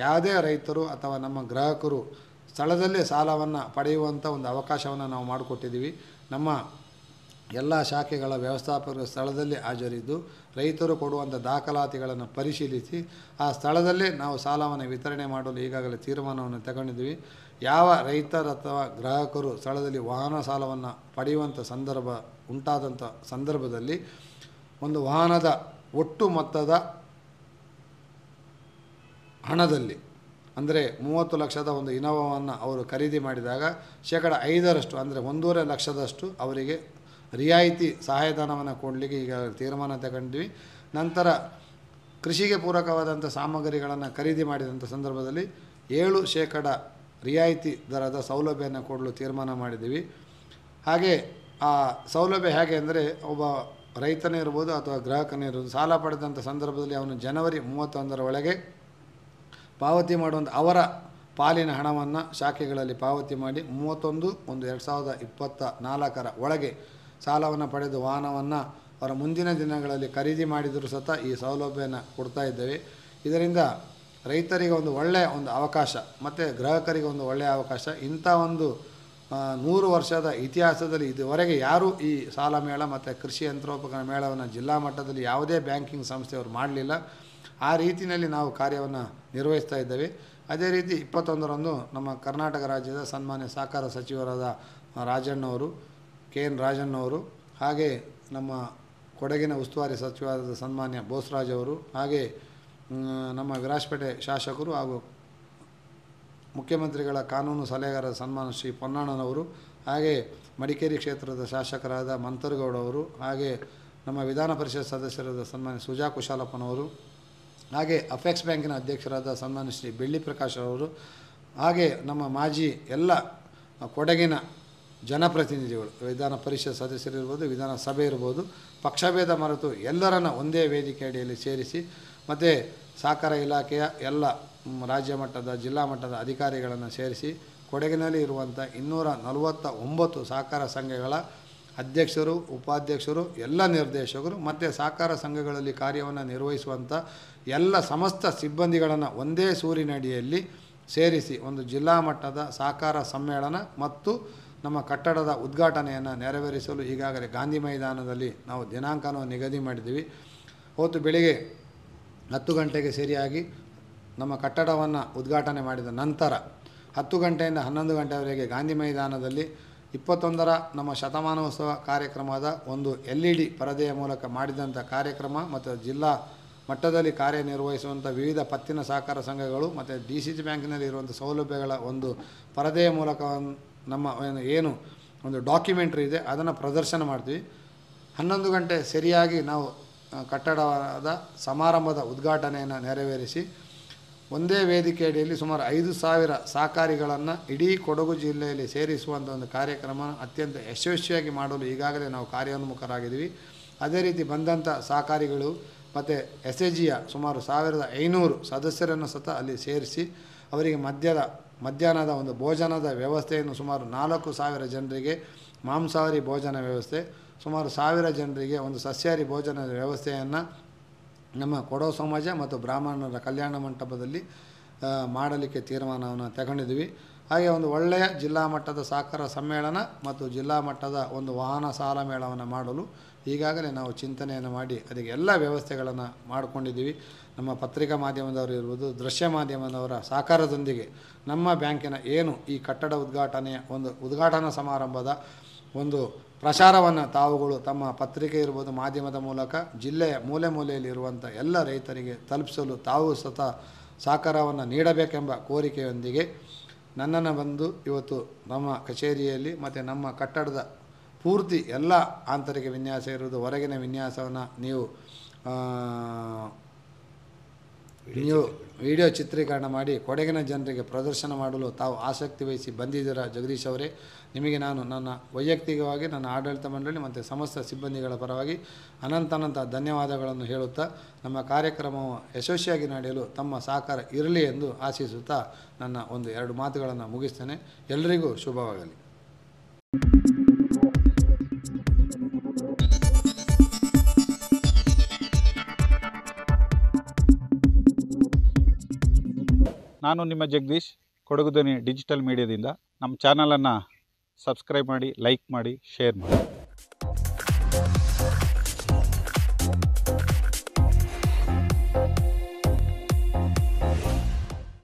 ಯಾವುದೇ ರೈತರು ಅಥವಾ ನಮ್ಮ ಗ್ರಾಹಕರು ಸ್ಥಳದಲ್ಲೇ ಸಾಲವನ್ನು ಪಡೆಯುವಂಥ ಒಂದು ಅವಕಾಶವನ್ನು ನಾವು ಮಾಡಿಕೊಟ್ಟಿದ್ದೀವಿ. ನಮ್ಮ ಎಲ್ಲ ಶಾಖೆಗಳ ವ್ಯವಸ್ಥಾಪಕರು ಸ್ಥಳದಲ್ಲಿ ಹಾಜರಿದ್ದು ರೈತರು ಕೊಡುವಂಥ ದಾಖಲಾತಿಗಳನ್ನು ಪರಿಶೀಲಿಸಿ ಆ ಸ್ಥಳದಲ್ಲೇ ನಾವು ಸಾಲವನ್ನು ವಿತರಣೆ ಮಾಡಲು ಈಗಾಗಲೇ ತೀರ್ಮಾನವನ್ನು ತಗೊಂಡಿದ್ದೀವಿ. ಯಾವ ರೈತರು ಅಥವಾ ಗ್ರಾಹಕರು ಸ್ಥಳದಲ್ಲಿ ವಾಹನ ಸಾಲವನ್ನು ಪಡೆಯುವಂಥ ಉಂಟಾದಂಥ ಸಂದರ್ಭದಲ್ಲಿ ಒಂದು ವಾಹನದ ಒಟ್ಟು ಮೊತ್ತದ ಹಣದಲ್ಲಿ ಅಂದರೆ 30 ಲಕ್ಷದ ಒಂದು ಇನೋವಾವನ್ನು ಅವರು ಖರೀದಿ ಮಾಡಿದಾಗ 5% ಅಂದರೆ 1.5 ಲಕ್ಷದಷ್ಟು ಅವರಿಗೆ ರಿಯಾಯಿತಿ ಸಹಾಯಧನವನ್ನು ಕೊಡಲಿಕ್ಕೆ ಈಗ ತೀರ್ಮಾನ ತಗೊಂಡ್ವಿ. ನಂತರ ಕೃಷಿಗೆ ಪೂರಕವಾದಂಥ ಸಾಮಗ್ರಿಗಳನ್ನು ಖರೀದಿ ಮಾಡಿದಂಥ ಸಂದರ್ಭದಲ್ಲಿ 7% ರಿಯಾಯಿತಿ ದರದ ಸೌಲಭ್ಯವನ್ನು ಕೊಡಲು ತೀರ್ಮಾನ ಮಾಡಿದ್ದೀವಿ. ಹಾಗೆ ಆ ಸೌಲಭ್ಯ ಹೇಗೆ ಅಂದರೆ ಒಬ್ಬ ರೈತನೇ ಇರ್ಬೋದು ಅಥವಾ ಗ್ರಾಹಕನೇ ಇರ್ಬೋದು, ಸಾಲ ಪಡೆದಂಥ ಸಂದರ್ಭದಲ್ಲಿ ಅವನು ಜನವರಿ 31ರ ಒಳಗೆ ಪಾವತಿ ಮಾಡುವಂಥ ಅವರ ಪಾಲಿನ ಹಣವನ್ನು ಶಾಖೆಗಳಲ್ಲಿ ಪಾವತಿ ಮಾಡಿ 31/1/2024ರ ಒಳಗೆ ಸಾಲವನ್ನು ಪಡೆದು ವಾಹನವನ್ನು ಅವರ ಮುಂದಿನ ದಿನಗಳಲ್ಲಿ ಖರೀದಿ ಮಾಡಿದರೂ ಸಹ ಈ ಸೌಲಭ್ಯನ ಕೊಡ್ತಾ ಇದ್ದೇವೆ. ಇದರಿಂದ ರೈತರಿಗೆ ಒಂದು ಒಳ್ಳೆಯ ಒಂದು ಅವಕಾಶ ಮತ್ತು ಗ್ರಾಹಕರಿಗೆ ಒಂದು ಒಳ್ಳೆಯ ಅವಕಾಶ. ಇಂಥ ಒಂದು 100 ವರ್ಷದ ಇತಿಹಾಸದಲ್ಲಿ ಇದುವರೆಗೆ ಯಾರೂ ಈ ಸಾಲ ಮೇಳ ಮತ್ತು ಕೃಷಿ ಯಂತ್ರೋಪಕರಣ ಮೇಳವನ್ನು ಜಿಲ್ಲಾ ಮಟ್ಟದಲ್ಲಿ ಯಾವುದೇ ಬ್ಯಾಂಕಿಂಗ್ ಸಂಸ್ಥೆಯವರು ಮಾಡಲಿಲ್ಲ. ಆ ರೀತಿಯಲ್ಲಿ ನಾವು ಕಾರ್ಯವನ್ನು ನಿರ್ವಹಿಸ್ತಾ ಇದ್ದೇವೆ. ಅದೇ ರೀತಿ 21ರಂದು ನಮ್ಮ ಕರ್ನಾಟಕ ರಾಜ್ಯದ ಸನ್ಮಾನ್ಯ ಸಹಕಾರ ಸಚಿವರಾದ ರಾಜಣ್ಣವರು, KN ರಾಜಣ್ಣವರು, ಹಾಗೆ ನಮ್ಮ ಕೊಡಗಿನ ಉಸ್ತುವಾರಿ ಸಚಿವರಾದ ಸನ್ಮಾನ್ಯ ಬೋಸರಾಜ್ ಅವರು, ಹಾಗೆ ನಮ್ಮ ವಿರಾಜಪೇಟೆ ಶಾಸಕರು ಹಾಗೂ ಮುಖ್ಯಮಂತ್ರಿಗಳ ಕಾನೂನು ಸಲಹೆಗಾರರ ಸನ್ಮಾನ ಶ್ರೀ ಪೊನ್ನಣ್ಣನವರು, ಹಾಗೆ ಮಡಿಕೇರಿ ಕ್ಷೇತ್ರದ ಶಾಸಕರಾದ ಮಂತರಗೌಡವರು, ಹಾಗೆ ನಮ್ಮ ವಿಧಾನ ಪರಿಷತ್ ಸದಸ್ಯರಾದ ಸನ್ಮಾನ್ಯ ಸುಜಾ ಕುಶಾಲಪ್ಪನವರು, ಹಾಗೆ ಅಫೆಕ್ಸ್ ಬ್ಯಾಂಕಿನ ಅಧ್ಯಕ್ಷರಾದ ಸನ್ಮಾನ್ಯ ಶ್ರೀ ಬೆಳ್ಳಿ ಪ್ರಕಾಶ್ ಅವರು, ಹಾಗೆ ನಮ್ಮ ಮಾಜಿ ಎಲ್ಲ ಕೊಡಗಿನ ಜನಪ್ರತಿನಿಧಿಗಳು, ವಿಧಾನ ಪರಿಷತ್ ಸದಸ್ಯರಿರ್ಬೋದು, ವಿಧಾನಸಭೆ ಇರ್ಬೋದು, ಪಕ್ಷಭೇದ ಮರೆತು ಎಲ್ಲರನ್ನು ಒಂದೇ ವೇದಿಕೆ ಅಡಿಯಲ್ಲಿ ಸೇರಿಸಿ ಮತ್ತು ಸಹಕಾರ ಇಲಾಖೆಯ ಎಲ್ಲ ರಾಜ್ಯ ಮಟ್ಟದ ಜಿಲ್ಲಾ ಮಟ್ಟದ ಅಧಿಕಾರಿಗಳನ್ನು ಸೇರಿಸಿ ಕೊಡಗಿನಲ್ಲಿ ಇರುವಂಥ 249 ಸಹಕಾರ ಸಂಘಗಳ ಅಧ್ಯಕ್ಷರು, ಉಪಾಧ್ಯಕ್ಷರು, ಎಲ್ಲ ನಿರ್ದೇಶಕರು ಮತ್ತು ಸಹಕಾರ ಸಂಘಗಳಲ್ಲಿ ಕಾರ್ಯವನ್ನು ನಿರ್ವಹಿಸುವಂಥ ಎಲ್ಲ ಸಮಸ್ತ ಸಿಬ್ಬಂದಿಗಳನ್ನು ಒಂದೇ ಸೂರಿನಡಿಯಲ್ಲಿ ಸೇರಿಸಿ ಒಂದು ಜಿಲ್ಲಾ ಮಟ್ಟದ ಸಹಕಾರ ಸಮ್ಮೇಳನ ಮತ್ತು ನಮ್ಮ ಕಟ್ಟಡದ ಉದ್ಘಾಟನೆಯನ್ನು ನೆರವೇರಿಸಲು ಈಗಾಗಲೇ ಗಾಂಧಿ ಮೈದಾನದಲ್ಲಿ ನಾವು ದಿನಾಂಕವನ್ನು ನಿಗದಿ ಮಾಡಿದ್ದೀವಿ. ಅವತ್ತು ಬೆಳಿಗ್ಗೆ 10 ಗಂಟೆಗೆ ಸರಿಯಾಗಿ ನಮ್ಮ ಕಟ್ಟಡವನ್ನು ಉದ್ಘಾಟನೆ ಮಾಡಿದ ನಂತರ 10 ಗಂಟೆಯಿಂದ 11 ಗಂಟೆವರೆಗೆ ಗಾಂಧಿ ಮೈದಾನದಲ್ಲಿ 21ರ ನಮ್ಮ ಶತಮಾನೋತ್ಸವ ಕಾರ್ಯಕ್ರಮದ ಒಂದು LED ಪರದೆಯ ಮೂಲಕ ಮಾಡಿದಂಥ ಕಾರ್ಯಕ್ರಮ ಮತ್ತು ಜಿಲ್ಲಾ ಮಟ್ಟದಲ್ಲಿ ಕಾರ್ಯನಿರ್ವಹಿಸುವಂಥ ವಿವಿಧ ಪತ್ತಿನ ಸಹಕಾರ ಸಂಘಗಳು ಮತ್ತು DCC ಬ್ಯಾಂಕಿನಲ್ಲಿ ಇರುವಂಥ ಸೌಲಭ್ಯಗಳ ಒಂದು ಪರದೆಯ ಮೂಲಕ ನಮ್ಮ ಏನು ಒಂದು ಡಾಕ್ಯುಮೆಂಟ್ರಿ ಇದೆ ಅದನ್ನು ಪ್ರದರ್ಶನ ಮಾಡ್ತೀವಿ. 11 ಗಂಟೆ ಸರಿಯಾಗಿ ನಾವು ಕಟ್ಟಡದ ಸಮಾರಂಭದ ಉದ್ಘಾಟನೆಯನ್ನು ನೆರವೇರಿಸಿ ಒಂದೇ ವೇದಿಕೆ ಅಡಿಯಲ್ಲಿ ಸುಮಾರು 5,000 ಸಹಕಾರಿಗಳನ್ನು ಇಡೀ ಕೊಡಗು ಜಿಲ್ಲೆಯಲ್ಲಿ ಸೇರಿಸುವಂಥ ಒಂದು ಕಾರ್ಯಕ್ರಮ ಅತ್ಯಂತ ಯಶಸ್ವಿಯಾಗಿ ಮಾಡಲು ಈಗಾಗಲೇ ನಾವು ಕಾರ್ಯೋನ್ಮುಖರಾಗಿದ್ದೀವಿ. ಅದೇ ರೀತಿ ಬಂದಂಥ ಸಹಕಾರಿಗಳು ಮತ್ತು SHGಯ ಸುಮಾರು 1,500 ಸದಸ್ಯರನ್ನು ಸಹ ಅಲ್ಲಿ ಸೇರಿಸಿ ಅವರಿಗೆ ಮಧ್ಯಾಹ್ನದ ಒಂದು ಭೋಜನದ ವ್ಯವಸ್ಥೆಯನ್ನು ಸುಮಾರು 4,000 ಜನರಿಗೆ ಮಾಂಸಾಹಾರಿ ಭೋಜನ ವ್ಯವಸ್ಥೆ, ಸುಮಾರು 1,000 ಜನರಿಗೆ ಒಂದು ಸಸ್ಯಾಹಾರಿ ಭೋಜನದ ವ್ಯವಸ್ಥೆಯನ್ನು ನಮ್ಮ ಕೊಡವ ಸಮಾಜ ಮತ್ತು ಬ್ರಾಹ್ಮಣರ ಕಲ್ಯಾಣ ಮಂಟಪದಲ್ಲಿ ಮಾಡಲಿಕ್ಕೆ ತೀರ್ಮಾನವನ್ನು ತಗೊಂಡಿದ್ವಿ. ಹಾಗೆ ಒಂದು ಒಳ್ಳೆಯ ಜಿಲ್ಲಾ ಮಟ್ಟದ ಸಹಕಾರ ಸಮ್ಮೇಳನ ಮತ್ತು ಜಿಲ್ಲಾ ಮಟ್ಟದ ಒಂದು ವಾಹನ ಸಾಲ ಮೇಳವನ್ನು ಮಾಡಲು ಈಗಾಗಲೇ ನಾವು ಚಿಂತನೆಯನ್ನು ಮಾಡಿ ಅದಕ್ಕೆ ಎಲ್ಲ ವ್ಯವಸ್ಥೆಗಳನ್ನು ಮಾಡಿಕೊಂಡಿದ್ದೀವಿ. ನಮ್ಮ ಪತ್ರಿಕಾ ಮಾಧ್ಯಮದವರು ಇರ್ಬೋದು, ದೃಶ್ಯ ಮಾಧ್ಯಮದವರ ಸಹಕಾರದೊಂದಿಗೆ ನಮ್ಮ ಬ್ಯಾಂಕಿನ ಏನು ಈ ಕಟ್ಟಡ ಉದ್ಘಾಟನೆಯ ಒಂದು ಉದ್ಘಾಟನಾ ಸಮಾರಂಭದ ಒಂದು ಪ್ರಚಾರವನ್ನು ತಾವುಗಳು ತಮ್ಮ ಪತ್ರಿಕೆ ಇರ್ಬೋದು, ಮಾಧ್ಯಮದ ಮೂಲಕ ಜಿಲ್ಲೆಯ ಮೂಲೆ ಮೂಲೆಯಲ್ಲಿರುವಂಥ ಎಲ್ಲ ರೈತರಿಗೆ ತಲುಪಿಸಲು ತಾವು ಸಹ ಸಹಕಾರವನ್ನು ನೀಡಬೇಕೆಂಬ ಕೋರಿಕೆಯೊಂದಿಗೆ ನನ್ನನ್ನು ಬಂದು ಇವತ್ತು ನಮ್ಮ ಕಚೇರಿಯಲ್ಲಿ ಮತ್ತು ನಮ್ಮ ಕಟ್ಟಡದ ಪೂರ್ತಿ ಎಲ್ಲ ಆಂತರಿಕ ವಿನ್ಯಾಸ ಇರುವುದು, ಹೊರಗಿನ ವಿನ್ಯಾಸವನ್ನು ನೀವು ವಿಡಿಯೋ ಚಿತ್ರೀಕರಣ ಮಾಡಿ ಕೊಡಗಿನ ಜನರಿಗೆ ಪ್ರದರ್ಶನ ಮಾಡಲು ತಾವು ಆಸಕ್ತಿ ವಹಿಸಿ ಬಂದಿದ್ದೀರಾ ಜಗದೀಶ್ ಅವರೇ. ನಿಮಗೆ ನಾನು ನನ್ನ ವೈಯಕ್ತಿಕವಾಗಿ ನನ್ನ ಆಡಳಿತ ಮಂಡಳಿ ಮತ್ತು ಸಮಸ್ತ ಸಿಬ್ಬಂದಿಗಳ ಪರವಾಗಿ ಅನಂತ ಧನ್ಯವಾದಗಳನ್ನು ಹೇಳುತ್ತಾ ನಮ್ಮ ಕಾರ್ಯಕ್ರಮವು ಯಶಸ್ವಿಯಾಗಿ ನಡೆಯಲು ತಮ್ಮ ಸಹಕಾರ ಇರಲಿ ಎಂದು ಆಶಿಸುತ್ತಾ ನನ್ನ ಒಂದು 2 ಮಾತುಗಳನ್ನು ಮುಗಿಸ್ತೇನೆ. ಎಲ್ಲರಿಗೂ ಶುಭವಾಗಲಿ. ನಾನು ನಿಮ್ಮ ಜಗದೀಶ್, ಕೊಡಗು ಧ್ವನಿ ಡಿಜಿಟಲ್ ಮೀಡಿಯಾದಿಂದ. ನಮ್ಮ ಚಾನಲನ್ನು ಸಬ್ಸ್ಕ್ರೈಬ್ ಮಾಡಿ, ಲೈಕ್ ಮಾಡಿ, ಶೇರ್ ಮಾಡಿ.